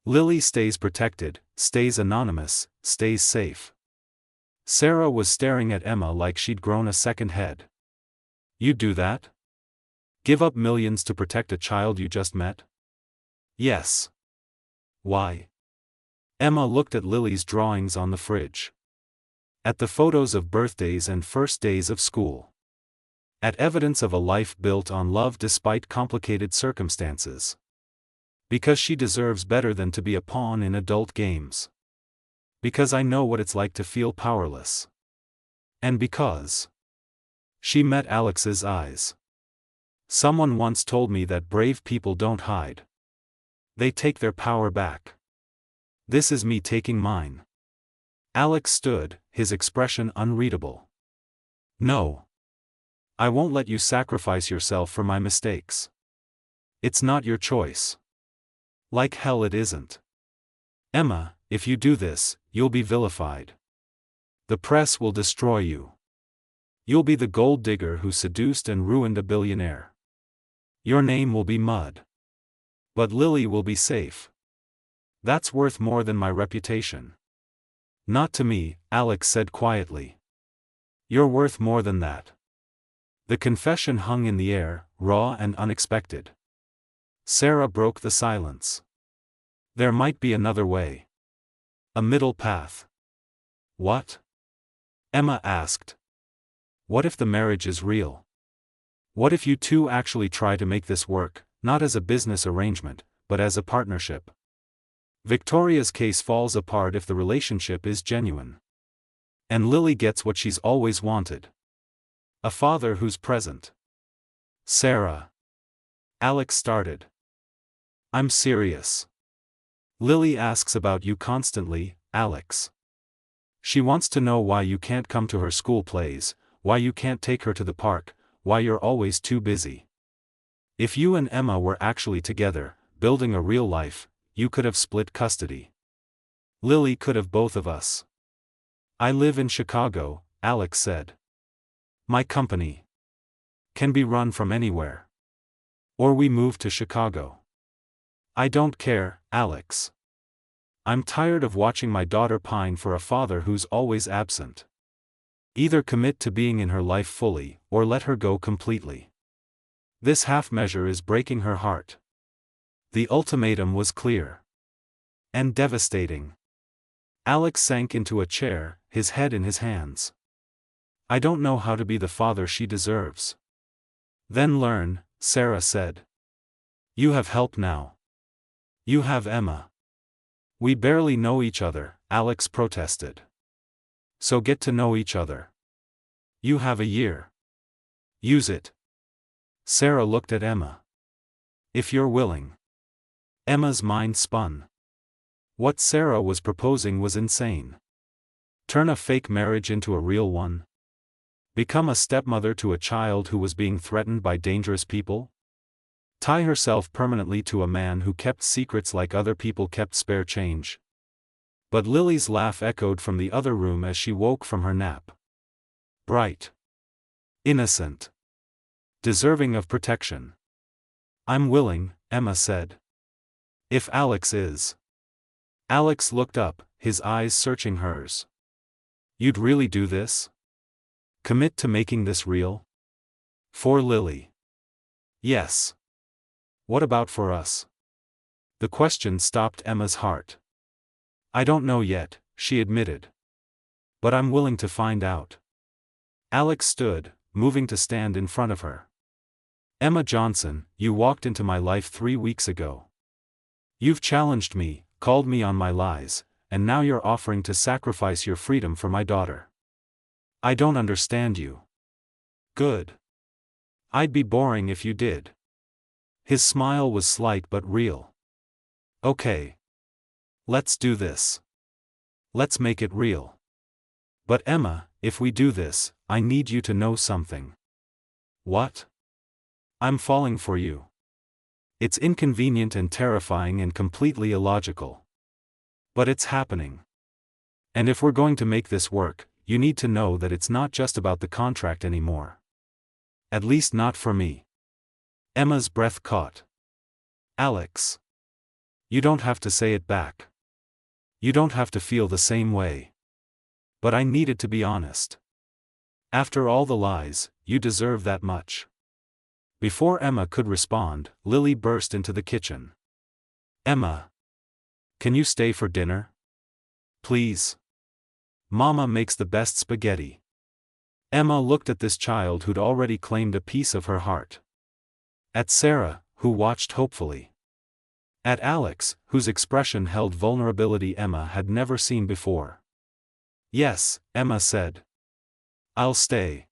Lily stays protected, stays anonymous, stays safe. Sarah was staring at Emma like she'd grown a second head. You'd do that? Give up millions to protect a child you just met? Yes. Why? Emma looked at Lily's drawings on the fridge. At the photos of birthdays and first days of school. At evidence of a life built on love despite complicated circumstances. Because she deserves better than to be a pawn in adult games. Because I know what it's like to feel powerless. And because she met Alex's eyes. Someone once told me that brave people don't hide. They take their power back. This is me taking mine. Alex stood, his expression unreadable. No. I won't let you sacrifice yourself for my mistakes. It's not your choice. Like hell it isn't. Emma, if you do this, you'll be vilified. The press will destroy you. You'll be the gold digger who seduced and ruined a billionaire. Your name will be mud. But Lily will be safe. That's worth more than my reputation. Not to me, Alex said quietly. You're worth more than that. The confession hung in the air, raw and unexpected. Sarah broke the silence. There might be another way. A middle path. What? Emma asked. What if the marriage is real? What if you two actually try to make this work, not as a business arrangement, but as a partnership? Victoria's case falls apart if the relationship is genuine. And Lily gets what she's always wanted. A father who's present. Sarah. Alex started. I'm serious. Lily asks about you constantly, Alex. She wants to know why you can't come to her school plays, why you can't take her to the park, why you're always too busy. If you and Emma were actually together, building a real life, you could have split custody. Lily could have both of us. I live in Chicago, Alex said. My company can be run from anywhere. Or we move to Chicago. I don't care, Alex. I'm tired of watching my daughter pine for a father who's always absent. Either commit to being in her life fully, or let her go completely. This half measure is breaking her heart. The ultimatum was clear. And devastating. Alex sank into a chair, his head in his hands. I don't know how to be the father she deserves. Then learn, Sarah said. You have help now. You have Emma. We barely know each other, Alex protested. So get to know each other. You have a year. Use it. Sarah looked at Emma. If you're willing. Emma's mind spun. What Sarah was proposing was insane. Turn a fake marriage into a real one? Become a stepmother to a child who was being threatened by dangerous people? Tie herself permanently to a man who kept secrets like other people kept spare change? But Lily's laugh echoed from the other room as she woke from her nap. Bright. Innocent. Deserving of protection. I'm willing, Emma said. If Alex is. Alex looked up, his eyes searching hers. You'd really do this? Commit to making this real? For Lily. Yes. What about for us? The question stopped Emma's heart. I don't know yet, she admitted. But I'm willing to find out. Alex stood, moving to stand in front of her. Emma Johnson, you walked into my life 3 weeks ago. You've challenged me, called me on my lies, and now you're offering to sacrifice your freedom for my daughter. I don't understand you. Good. I'd be boring if you did. His smile was slight but real. Okay. Let's do this. Let's make it real. But Emma, if we do this, I need you to know something. What? I'm falling for you. It's inconvenient and terrifying and completely illogical. But it's happening. And if we're going to make this work, you need to know that it's not just about the contract anymore. At least not for me. Emma's breath caught. Alex. You don't have to say it back. You don't have to feel the same way. But I needed to be honest. After all the lies, you deserve that much. Before Emma could respond, Lily burst into the kitchen. Emma. Can you stay for dinner? Please. Mama makes the best spaghetti. Emma looked at this child who'd already claimed a piece of her heart. At Sarah, who watched hopefully. At Alex, whose expression held vulnerability Emma had never seen before. Yes, Emma said. I'll stay.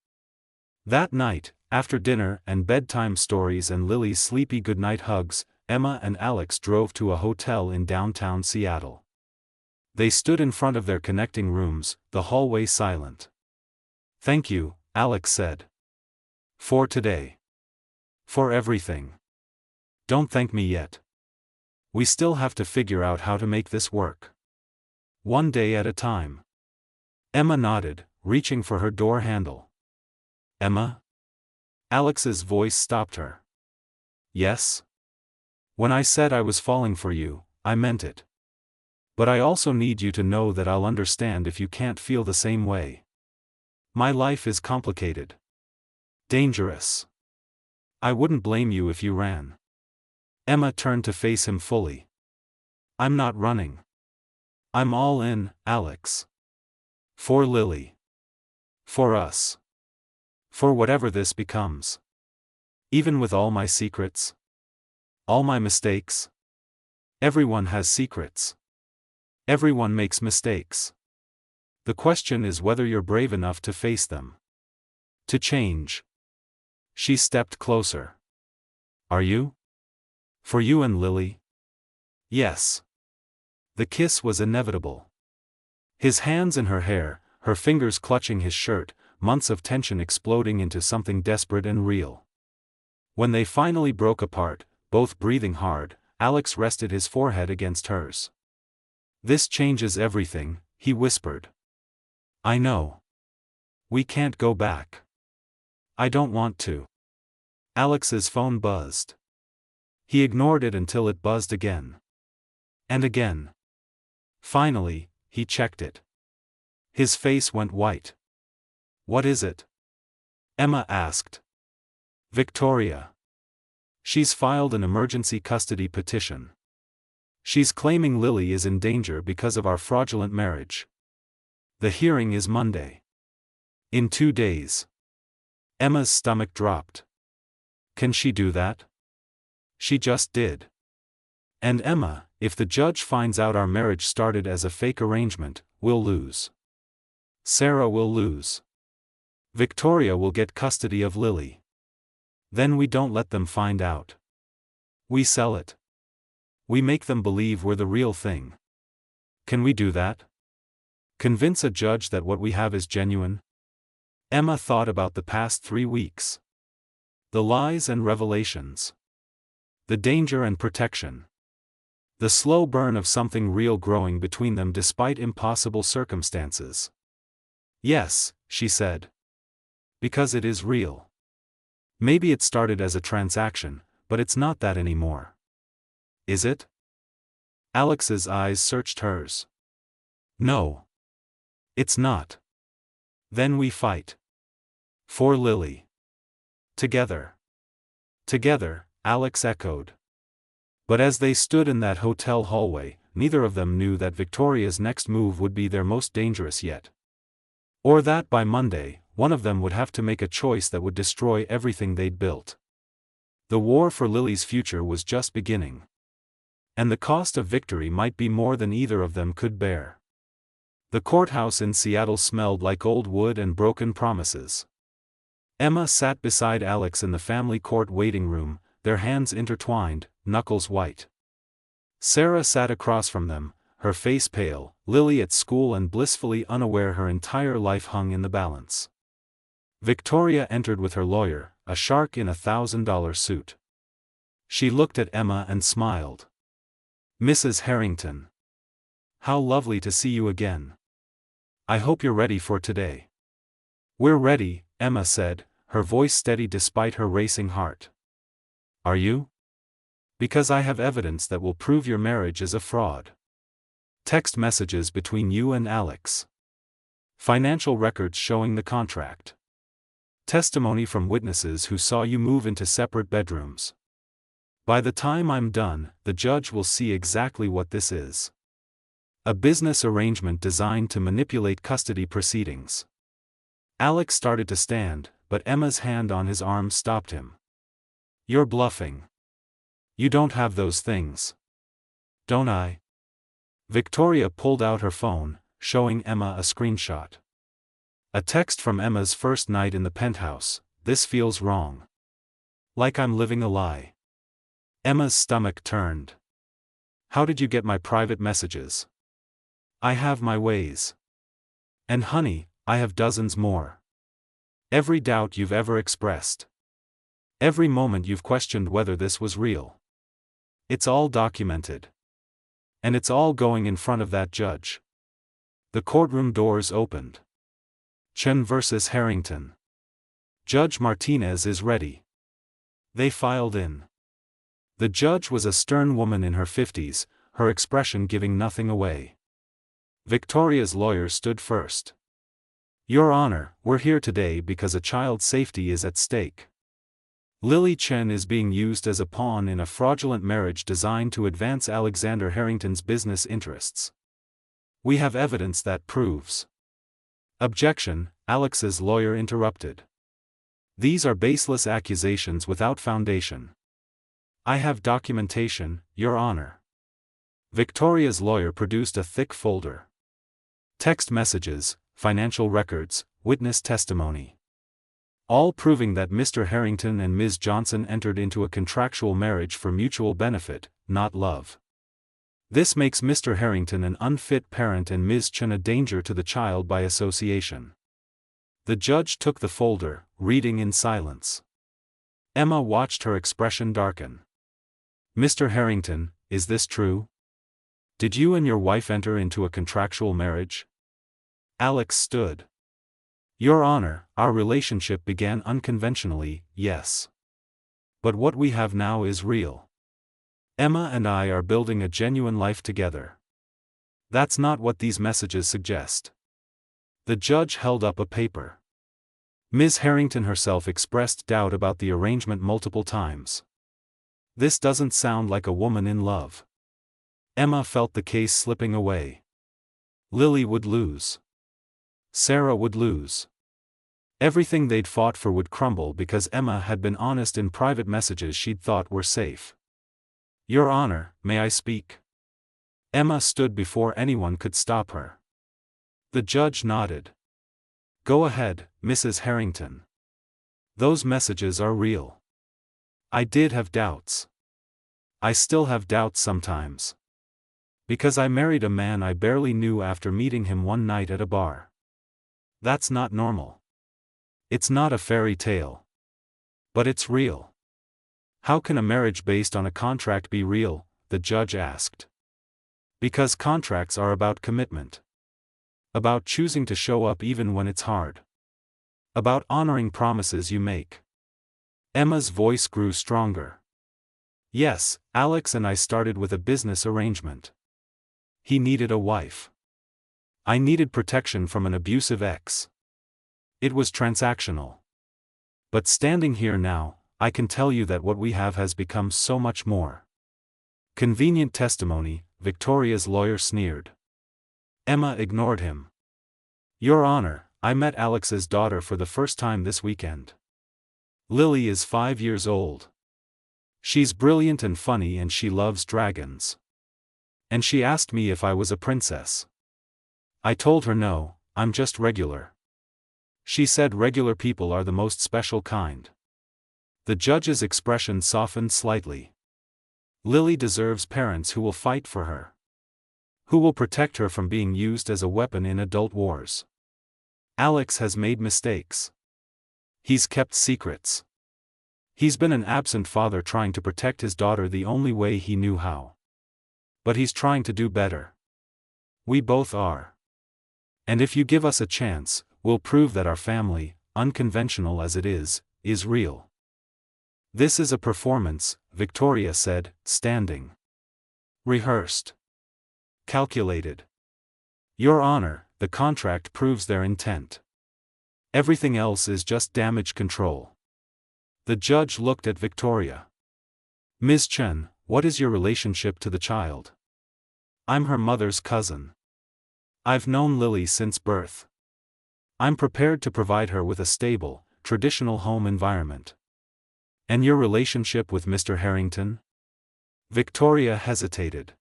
That night, after dinner and bedtime stories and Lily's sleepy goodnight hugs, Emma and Alex drove to a hotel in downtown Seattle. They stood in front of their connecting rooms, the hallway silent. Thank you, Alex said. For today. For everything. Don't thank me yet. We still have to figure out how to make this work. One day at a time. Emma nodded, reaching for her door handle. Emma? Alex's voice stopped her. Yes? When I said I was falling for you, I meant it. But I also need you to know that I'll understand if you can't feel the same way. My life is complicated. Dangerous. I wouldn't blame you if you ran. Emma turned to face him fully. I'm not running. I'm all in, Alex. For Lily. For us. For whatever this becomes. Even with all my secrets. All my mistakes. Everyone has secrets. Everyone makes mistakes. The question is whether you're brave enough to face them. To change. She stepped closer. Are you? For you and Lily? Yes. The kiss was inevitable. His hands in her hair, her fingers clutching his shirt, months of tension exploding into something desperate and real. When they finally broke apart, both breathing hard, Alex rested his forehead against hers. This changes everything, he whispered. I know. We can't go back. I don't want to. Alex's phone buzzed. He ignored it until it buzzed again. And again. Finally, he checked it. His face went white. What is it? Emma asked. Victoria. She's filed an emergency custody petition. She's claiming Lily is in danger because of our fraudulent marriage. The hearing is Monday. In 2 days. Emma's stomach dropped. Can she do that? She just did. And Emma, if the judge finds out our marriage started as a fake arrangement, we'll lose. Sarah will lose. Victoria will get custody of Lily. Then we don't let them find out. We sell it. We make them believe we're the real thing. Can we do that? Convince a judge that what we have is genuine? Emma thought about the past 3 weeks. The lies and revelations. The danger and protection. The slow burn of something real growing between them despite impossible circumstances. Yes, she said. Because it is real. Maybe it started as a transaction, but it's not that anymore. Is it? Alex's eyes searched hers. No. It's not. Then we fight. For Lily. Together. Together, Alex echoed. But as they stood in that hotel hallway, neither of them knew that Victoria's next move would be their most dangerous yet. Or that by Monday, one of them would have to make a choice that would destroy everything they'd built. The war for Lily's future was just beginning. And the cost of victory might be more than either of them could bear. The courthouse in Seattle smelled like old wood and broken promises. Emma sat beside Alex in the family court waiting room, their hands intertwined, knuckles white. Sarah sat across from them, her face pale, Lily at school and blissfully unaware her entire life hung in the balance. Victoria entered with her lawyer, a shark in a $1,000 suit. She looked at Emma and smiled. "Mrs. Harrington. How lovely to see you again. I hope you're ready for today." "We're ready," Emma said, her voice steady despite her racing heart. "Are you?" "Because I have evidence that will prove your marriage is a fraud. Text messages between you and Alex. Financial records showing the contract. Testimony from witnesses who saw you move into separate bedrooms. By the time I'm done, the judge will see exactly what this is. A business arrangement designed to manipulate custody proceedings." Alex started to stand, but Emma's hand on his arm stopped him. "You're bluffing. You don't have those things." "Don't I?" Victoria pulled out her phone, showing Emma a screenshot. A text from Emma's first night in the penthouse. "This feels wrong. Like I'm living a lie." Emma's stomach turned. "How did you get my private messages?" "I have my ways. And honey, I have dozens more. Every doubt you've ever expressed. Every moment you've questioned whether this was real. It's all documented. And it's all going in front of that judge." The courtroom doors opened. Chen versus Harrington. "Judge Martinez is ready." They filed in. The judge was a stern woman in her 50s, her expression giving nothing away. Victoria's lawyer stood first. "Your Honor, we're here today because a child's safety is at stake. Lily Chen is being used as a pawn in a fraudulent marriage designed to advance Alexander Harrington's business interests. We have evidence that proves." "Objection," Alex's lawyer interrupted. "These are baseless accusations without foundation." "I have documentation, Your Honor." Victoria's lawyer produced a thick folder. Text messages, financial records, witness testimony. All proving that Mr. Harrington and Ms. Johnson entered into a contractual marriage for mutual benefit, not love. This makes Mr. Harrington an unfit parent and Ms. Chen a danger to the child by association. The judge took the folder, reading in silence. Emma watched her expression darken. "Mr. Harrington, is this true? Did you and your wife enter into a contractual marriage?" Alex stood. "Your Honor, our relationship began unconventionally, yes. But what we have now is real. Emma and I are building a genuine life together. That's not what these messages suggest." The judge held up a paper. Ms. Harrington herself expressed doubt about the arrangement multiple times. "This doesn't sound like a woman in love." Emma felt the case slipping away. Lily would lose. Sarah would lose. Everything they'd fought for would crumble because Emma had been honest in private messages she'd thought were safe. "Your Honor, may I speak?" Emma stood before anyone could stop her. The judge nodded. "Go ahead, Mrs. Harrington. Those messages are real. I did have doubts. I still have doubts sometimes. Because I married a man I barely knew after meeting him one night at a bar. That's not normal. It's not a fairy tale. But it's real." "How can a marriage based on a contract be real?" the judge asked. "Because contracts are about commitment. About choosing to show up even when it's hard. About honoring promises you make." Emma's voice grew stronger. "Yes, Alex and I started with a business arrangement. He needed a wife. I needed protection from an abusive ex. It was transactional. But standing here now, I can tell you that what we have has become so much more." "Convenient testimony," Victoria's lawyer sneered. Emma ignored him. "Your Honor, I met Alex's daughter for the first time this weekend. Lily is 5 years old. She's brilliant and funny and she loves dragons. And she asked me if I was a princess. I told her no, I'm just regular. She said regular people are the most special kind. The judge's expression softened slightly. Lily deserves parents who will fight for her. Who will protect her from being used as a weapon in adult wars. Alex has made mistakes. He's kept secrets. He's been an absent father trying to protect his daughter the only way he knew how. But he's trying to do better. We both are. And if you give us a chance, we'll prove that our family, unconventional as it is real. This is a performance, Victoria said, standing. Rehearsed. Calculated. Your Honor, the contract proves their intent. Everything else is just damage control. The judge looked at Victoria. Ms. Chen, what is your relationship to the child? I'm her mother's cousin. I've known Lily since birth. I'm prepared to provide her with a stable, traditional home environment. And your relationship with Mr. Harrington? Victoria hesitated.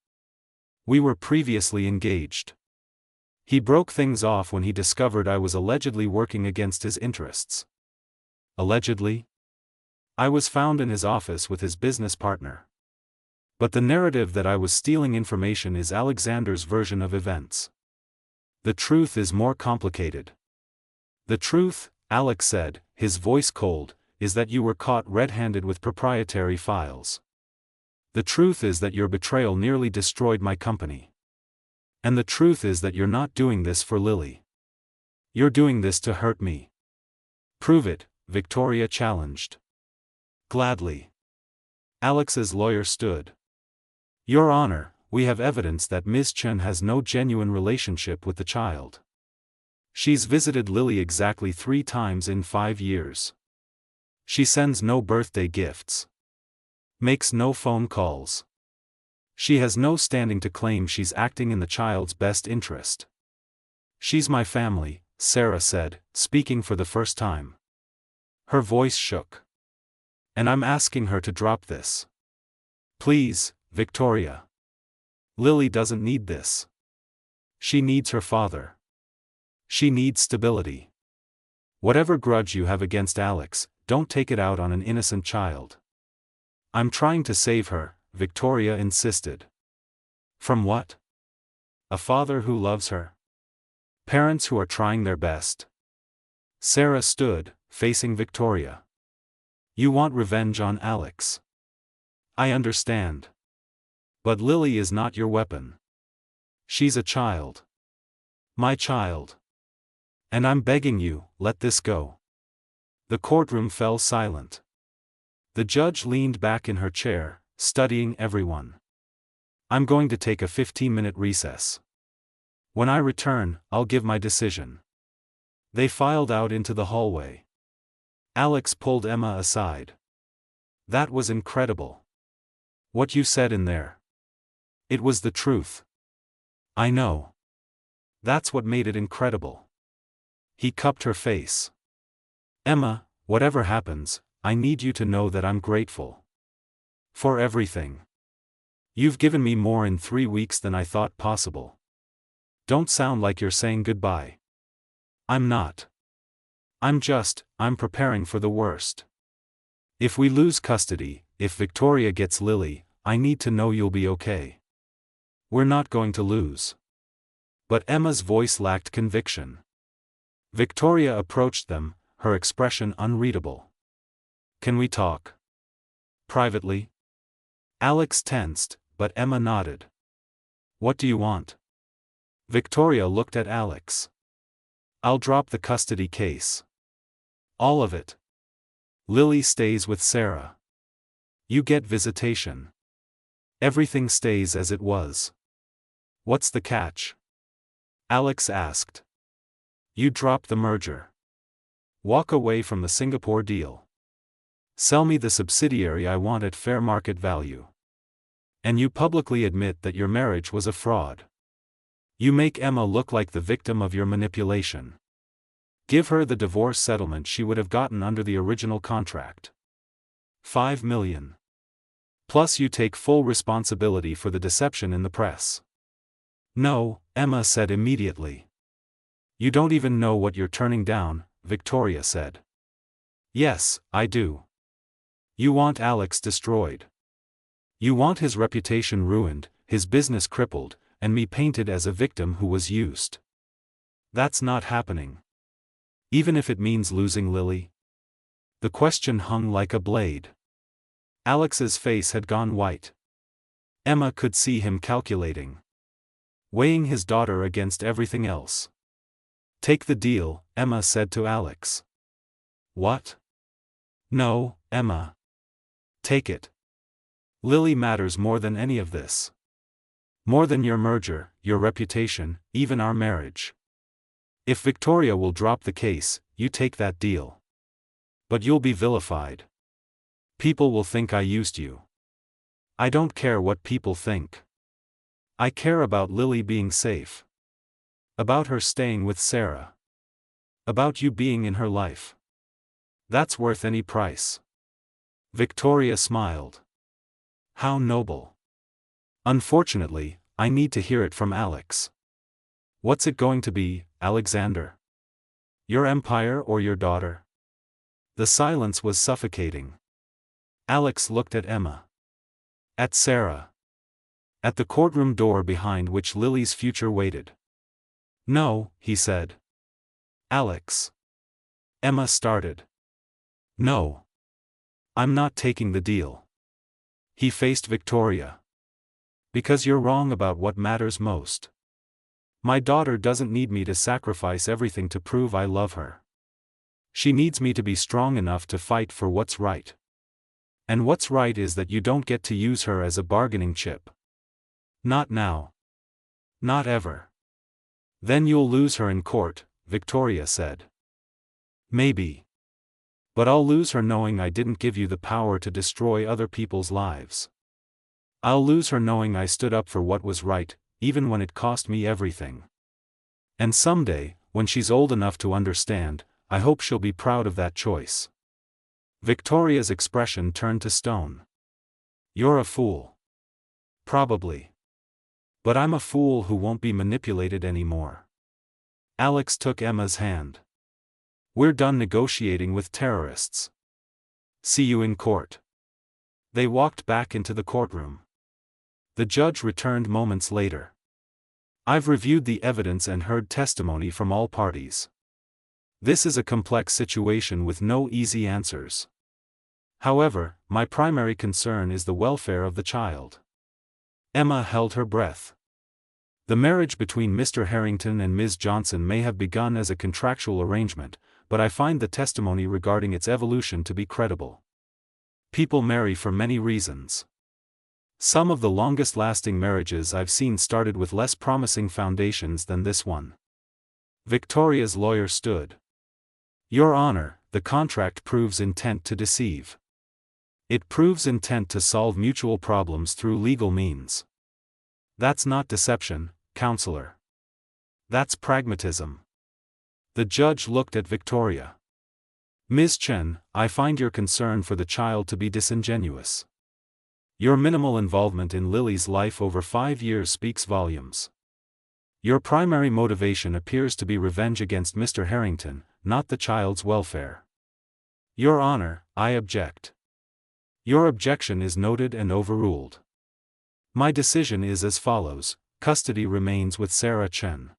We were previously engaged. He broke things off when he discovered I was allegedly working against his interests. Allegedly? I was found in his office with his business partner. But the narrative that I was stealing information is Alexander's version of events. The truth is more complicated. The truth, Alex said, his voice cold, is that you were caught red-handed with proprietary files. The truth is that your betrayal nearly destroyed my company. And the truth is that you're not doing this for Lily. You're doing this to hurt me. Prove it, Victoria challenged. Gladly. Alex's lawyer stood. Your Honor, we have evidence that Ms. Chen has no genuine relationship with the child. She's visited Lily exactly 3 times in 5 years. She sends no birthday gifts. Makes no phone calls. She has no standing to claim she's acting in the child's best interest. She's my family, Sarah said, speaking for the first time. Her voice shook. And I'm asking her to drop this. Please, Victoria. Lily doesn't need this. She needs her father. She needs stability. Whatever grudge you have against Alex, don't take it out on an innocent child. I'm trying to save her, Victoria insisted. From what? A father who loves her? Parents who are trying their best. Sarah stood, facing Victoria. You want revenge on Alex. I understand. But Lily is not your weapon. She's a child. My child. And I'm begging you, let this go. The courtroom fell silent. The judge leaned back in her chair, studying everyone. I'm going to take a 15-minute recess. When I return, I'll give my decision. They filed out into the hallway. Alex pulled Emma aside. That was incredible. What you said in there. It was the truth. I know. That's what made it incredible. He cupped her face. Emma, whatever happens, I need you to know that I'm grateful. For everything. You've given me more in 3 weeks than I thought possible. Don't sound like you're saying goodbye. I'm not. I'm preparing for the worst. If we lose custody, if Victoria gets Lily, I need to know you'll be okay. We're not going to lose. But Emma's voice lacked conviction. Victoria approached them, her expression unreadable. Can we talk? Privately? Alex tensed, but Emma nodded. What do you want? Victoria looked at Alex. I'll drop the custody case. All of it. Lily stays with Sarah. You get visitation. Everything stays as it was. What's the catch? Alex asked. You drop the merger. Walk away from the Singapore deal. Sell me the subsidiary I want at fair market value. And you publicly admit that your marriage was a fraud. You make Emma look like the victim of your manipulation. Give her the divorce settlement she would have gotten under the original contract. 5 million. Plus you take full responsibility for the deception in the press. No, Emma said immediately. You don't even know what you're turning down, Victoria said. Yes, I do. You want Alex destroyed. You want his reputation ruined, his business crippled, and me painted as a victim who was used. That's not happening. Even if it means losing Lily. The question hung like a blade. Alex's face had gone white. Emma could see him calculating. Weighing his daughter against everything else. Take the deal, Emma said to Alex. What? No, Emma. Take it. Lily matters more than any of this. More than your merger, your reputation, even our marriage. If Victoria will drop the case, you take that deal. But you'll be vilified. People will think I used you. I don't care what people think. I care about Lily being safe. About her staying with Sarah. About you being in her life. That's worth any price. Victoria smiled. How noble. Unfortunately, I need to hear it from Alex. What's it going to be, Alexander? Your empire or your daughter? The silence was suffocating. Alex looked at Emma. At Sarah. At the courtroom door behind which Lily's future waited. No, he said. Alex. Emma started. No. I'm not taking the deal. He faced Victoria. Because you're wrong about what matters most. My daughter doesn't need me to sacrifice everything to prove I love her. She needs me to be strong enough to fight for what's right. And what's right is that you don't get to use her as a bargaining chip. Not now. Not ever. Then you'll lose her in court, Victoria said. Maybe. But I'll lose her knowing I didn't give you the power to destroy other people's lives. I'll lose her knowing I stood up for what was right, even when it cost me everything. And someday, when she's old enough to understand, I hope she'll be proud of that choice. Victoria's expression turned to stone. You're a fool. Probably. But I'm a fool who won't be manipulated anymore. Alex took Emma's hand. We're done negotiating with terrorists. See you in court. They walked back into the courtroom. The judge returned moments later. I've reviewed the evidence and heard testimony from all parties. This is a complex situation with no easy answers. However, my primary concern is the welfare of the child. Emma held her breath. The marriage between Mr. Harrington and Ms. Johnson may have begun as a contractual arrangement, but I find the testimony regarding its evolution to be credible. People marry for many reasons. Some of the longest-lasting marriages I've seen started with less promising foundations than this one. Victoria's lawyer stood. Your Honor, the contract proves intent to deceive. It proves intent to solve mutual problems through legal means. That's not deception, counselor. That's pragmatism. The judge looked at Victoria. Ms. Chen, I find your concern for the child to be disingenuous. Your minimal involvement in Lily's life over 5 years speaks volumes. Your primary motivation appears to be revenge against Mr. Harrington, not the child's welfare. Your Honor, I object. Your objection is noted and overruled. My decision is as follows: custody remains with Sarah Chen.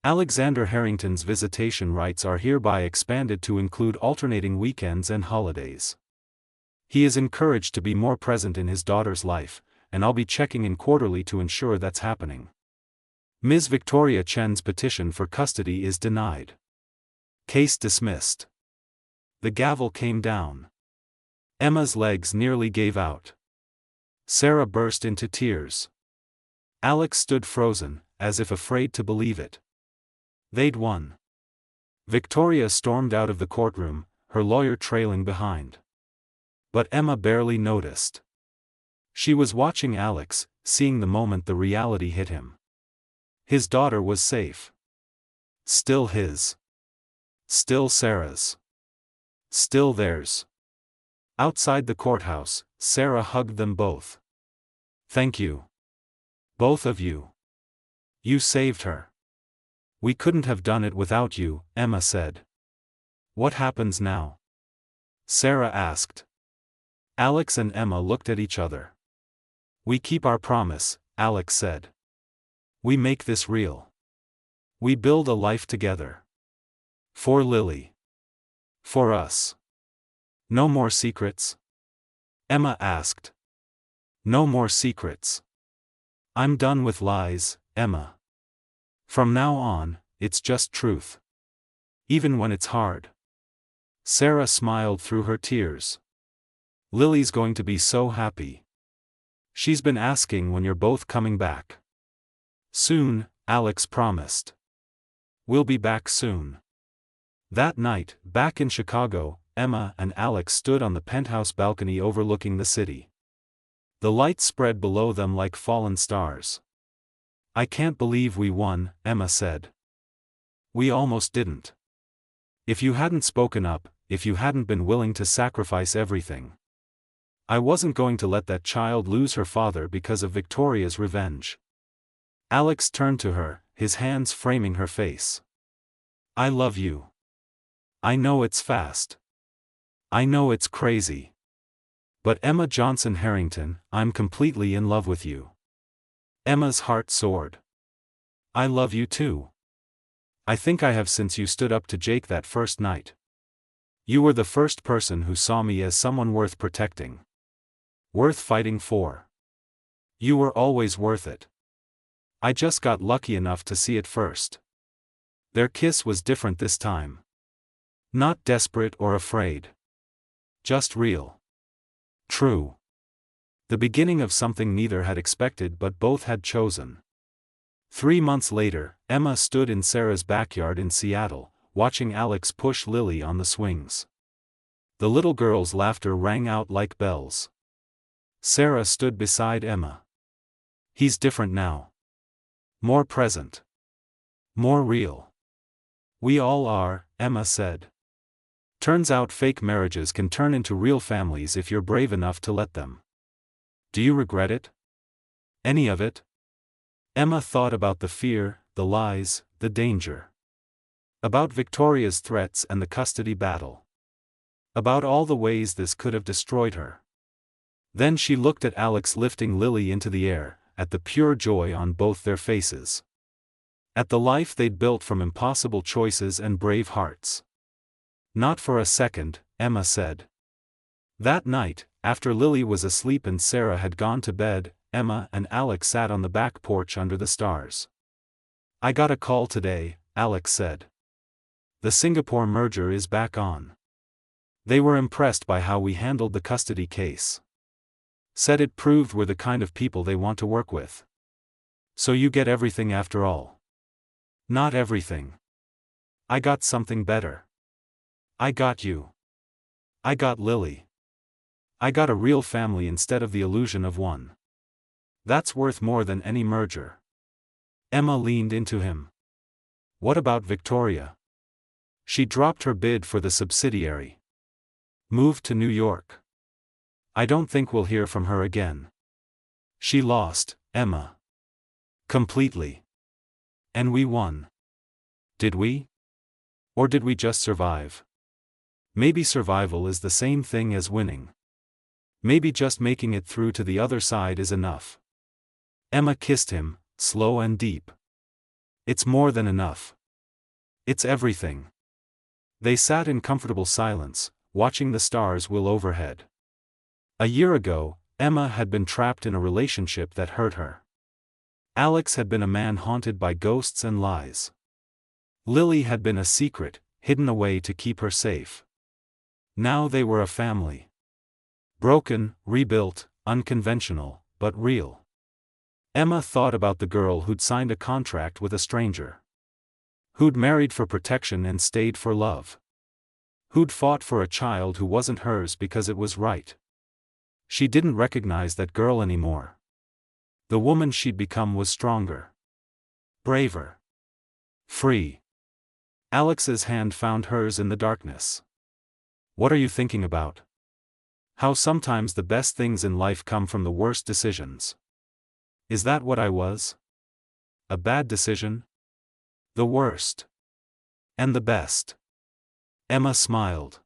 Alexander Harrington's visitation rights are hereby expanded to include alternating weekends and holidays. He is encouraged to be more present in his daughter's life, and I'll be checking in quarterly to ensure that's happening. Ms. Victoria Chen's petition for custody is denied. Case dismissed. The gavel came down. Emma's legs nearly gave out. Sarah burst into tears. Alex stood frozen, as if afraid to believe it. They'd won. Victoria stormed out of the courtroom, her lawyer trailing behind. But Emma barely noticed. She was watching Alex, seeing the moment the reality hit him. His daughter was safe. Still his. Still Sarah's. Still theirs. Outside the courthouse, Sarah hugged them both. Thank you. Both of you. You saved her. We couldn't have done it without you, Emma said. What happens now? Sarah asked. Alex and Emma looked at each other. We keep our promise, Alex said. We make this real. We build a life together. For Lily. For us. No more secrets? Emma asked. No more secrets. I'm done with lies, Emma. From now on, it's just truth. Even when it's hard. Sarah smiled through her tears. Lily's going to be so happy. She's been asking when you're both coming back. Soon, Alex promised. We'll be back soon. That night, back in Chicago, Emma and Alex stood on the penthouse balcony overlooking the city. The lights spread below them like fallen stars. I can't believe we won, Emma said. We almost didn't. If you hadn't spoken up, if you hadn't been willing to sacrifice everything. I wasn't going to let that child lose her father because of Victoria's revenge. Alex turned to her, his hands framing her face. I love you. I know it's fast. I know it's crazy. But Emma Johnson Harrington, I'm completely in love with you. Emma's heart soared. I love you too. I think I have since you stood up to Jake that first night. You were the first person who saw me as someone worth protecting. Worth fighting for. You were always worth it. I just got lucky enough to see it first. Their kiss was different this time. Not desperate or afraid. Just real. True. The beginning of something neither had expected but both had chosen. 3 months later, Emma stood in Sarah's backyard in Seattle, watching Alex push Lily on the swings. The little girl's laughter rang out like bells. Sarah stood beside Emma. He's different now. More present. More real. We all are, Emma said. Turns out fake marriages can turn into real families if you're brave enough to let them. Do you regret it? Any of it? Emma thought about the fear, the lies, the danger. About Victoria's threats and the custody battle. About all the ways this could have destroyed her. Then she looked at Alex lifting Lily into the air, at the pure joy on both their faces. At the life they'd built from impossible choices and brave hearts. Not for a second, Emma said. That night, after Lily was asleep and Sarah had gone to bed, Emma and Alex sat on the back porch under the stars. I got a call today, Alex said. The Singapore merger is back on. They were impressed by how we handled the custody case. Said it proved we're the kind of people they want to work with. So you get everything after all. Not everything. I got something better. I got you. I got Lily. I got a real family instead of the illusion of one. That's worth more than any merger. Emma leaned into him. What about Victoria? She dropped her bid for the subsidiary. Moved to New York. I don't think we'll hear from her again. She lost, Emma. Completely. And we won. Did we? Or did we just survive? Maybe survival is the same thing as winning. Maybe just making it through to the other side is enough. Emma kissed him, slow and deep. It's more than enough. It's everything. They sat in comfortable silence, watching the stars wheel overhead. A year ago, Emma had been trapped in a relationship that hurt her. Alex had been a man haunted by ghosts and lies. Lily had been a secret, hidden away to keep her safe. Now they were a family. Broken, rebuilt, unconventional, but real. Emma thought about the girl who'd signed a contract with a stranger. Who'd married for protection and stayed for love. Who'd fought for a child who wasn't hers because it was right. She didn't recognize that girl anymore. The woman she'd become was stronger. Braver. Free. Alex's hand found hers in the darkness. What are you thinking about? How sometimes the best things in life come from the worst decisions. Is that what I was? A bad decision? The worst. And the best. Emma smiled.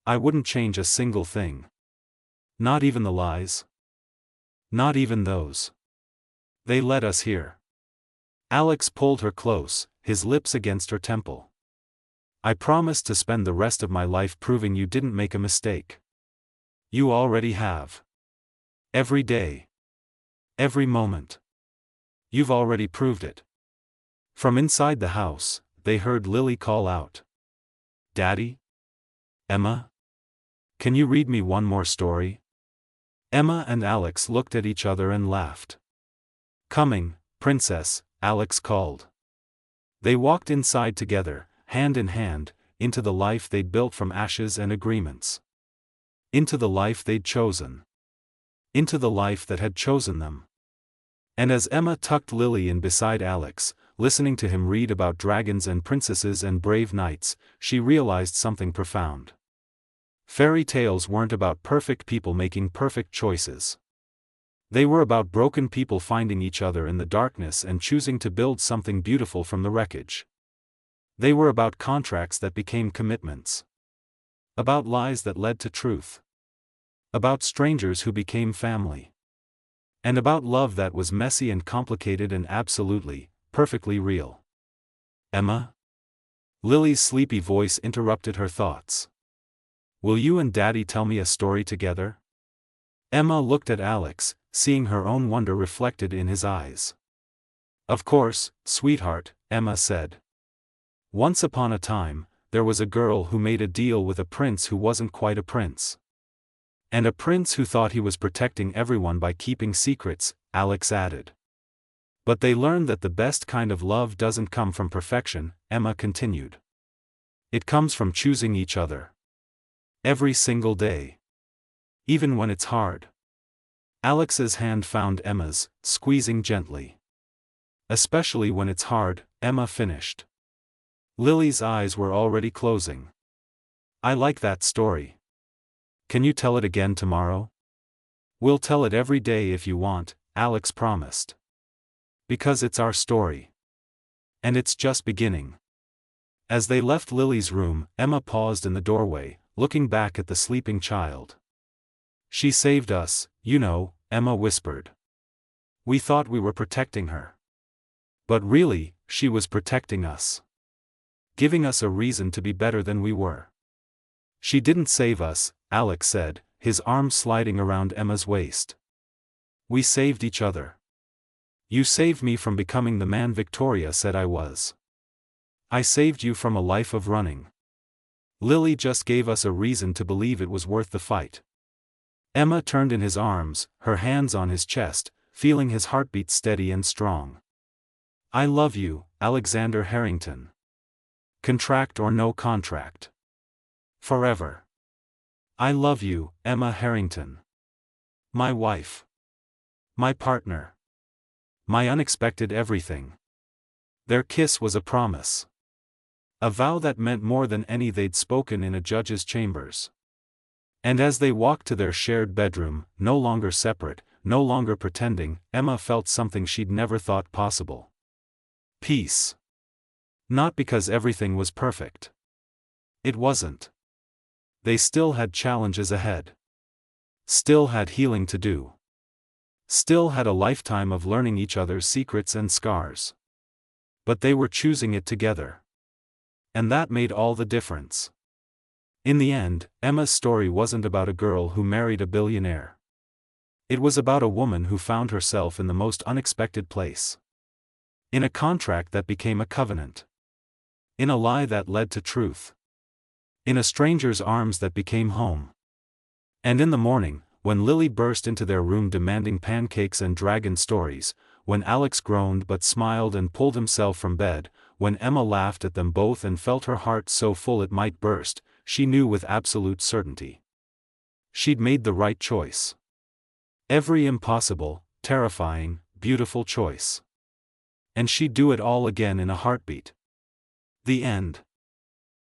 I wouldn't change a single thing. Not even the lies. Not even those. They led us here. Alex pulled her close, his lips against her temple. I promise to spend the rest of my life proving you didn't make a mistake. You already have. Every day. Every moment. You've already proved it. From inside the house, they heard Lily call out. Daddy? Emma? Can you read me one more story? Emma and Alex looked at each other and laughed. Coming, princess, Alex called. They walked inside together, hand in hand, into the life they'd built from ashes and agreements. Into the life they'd chosen. Into the life that had chosen them. And as Emma tucked Lily in beside Alex, listening to him read about dragons and princesses and brave knights, she realized something profound. Fairy tales weren't about perfect people making perfect choices. They were about broken people finding each other in the darkness and choosing to build something beautiful from the wreckage. They were about contracts that became commitments. About lies that led to truth. About strangers who became family. And about love that was messy and complicated and absolutely, perfectly real. Emma? Lily's sleepy voice interrupted her thoughts. Will you and Daddy tell me a story together? Emma looked at Alex, seeing her own wonder reflected in his eyes. Of course, sweetheart, Emma said. Once upon a time, there was a girl who made a deal with a prince who wasn't quite a prince. And a prince who thought he was protecting everyone by keeping secrets, Alex added. But they learned that the best kind of love doesn't come from perfection, Emma continued. It comes from choosing each other. Every single day. Even when it's hard. Alex's hand found Emma's, squeezing gently. Especially when it's hard, Emma finished. Lily's eyes were already closing. I like that story. Can you tell it again tomorrow? We'll tell it every day if you want, Alex promised. Because it's our story. And it's just beginning. As they left Lily's room, Emma paused in the doorway, looking back at the sleeping child. She saved us, you know, Emma whispered. We thought we were protecting her. But really, she was protecting us. Giving us a reason to be better than we were. She didn't save us, Alex said, his arm sliding around Emma's waist. We saved each other. You saved me from becoming the man Victoria said I was. I saved you from a life of running. Lily just gave us a reason to believe it was worth the fight. Emma turned in his arms, her hands on his chest, feeling his heartbeat steady and strong. I love you, Alexander Harrington. Contract or no contract. Forever. I love you, Emma Harrington. My wife. My partner. My unexpected everything. Their kiss was a promise. A vow that meant more than any they'd spoken in a judge's chambers. And as they walked to their shared bedroom, no longer separate, no longer pretending, Emma felt something she'd never thought possible. Peace. Not because everything was perfect. It wasn't. They still had challenges ahead. Still had healing to do. Still had a lifetime of learning each other's secrets and scars. But they were choosing it together. And that made all the difference. In the end, Emma's story wasn't about a girl who married a billionaire. It was about a woman who found herself in the most unexpected place. In a contract that became a covenant. In a lie that led to truth. In a stranger's arms that became home. And in the morning, when Lily burst into their room demanding pancakes and dragon stories, when Alex groaned but smiled and pulled himself from bed, when Emma laughed at them both and felt her heart so full it might burst, she knew with absolute certainty. She'd made the right choice. Every impossible, terrifying, beautiful choice. And she'd do it all again in a heartbeat. The end.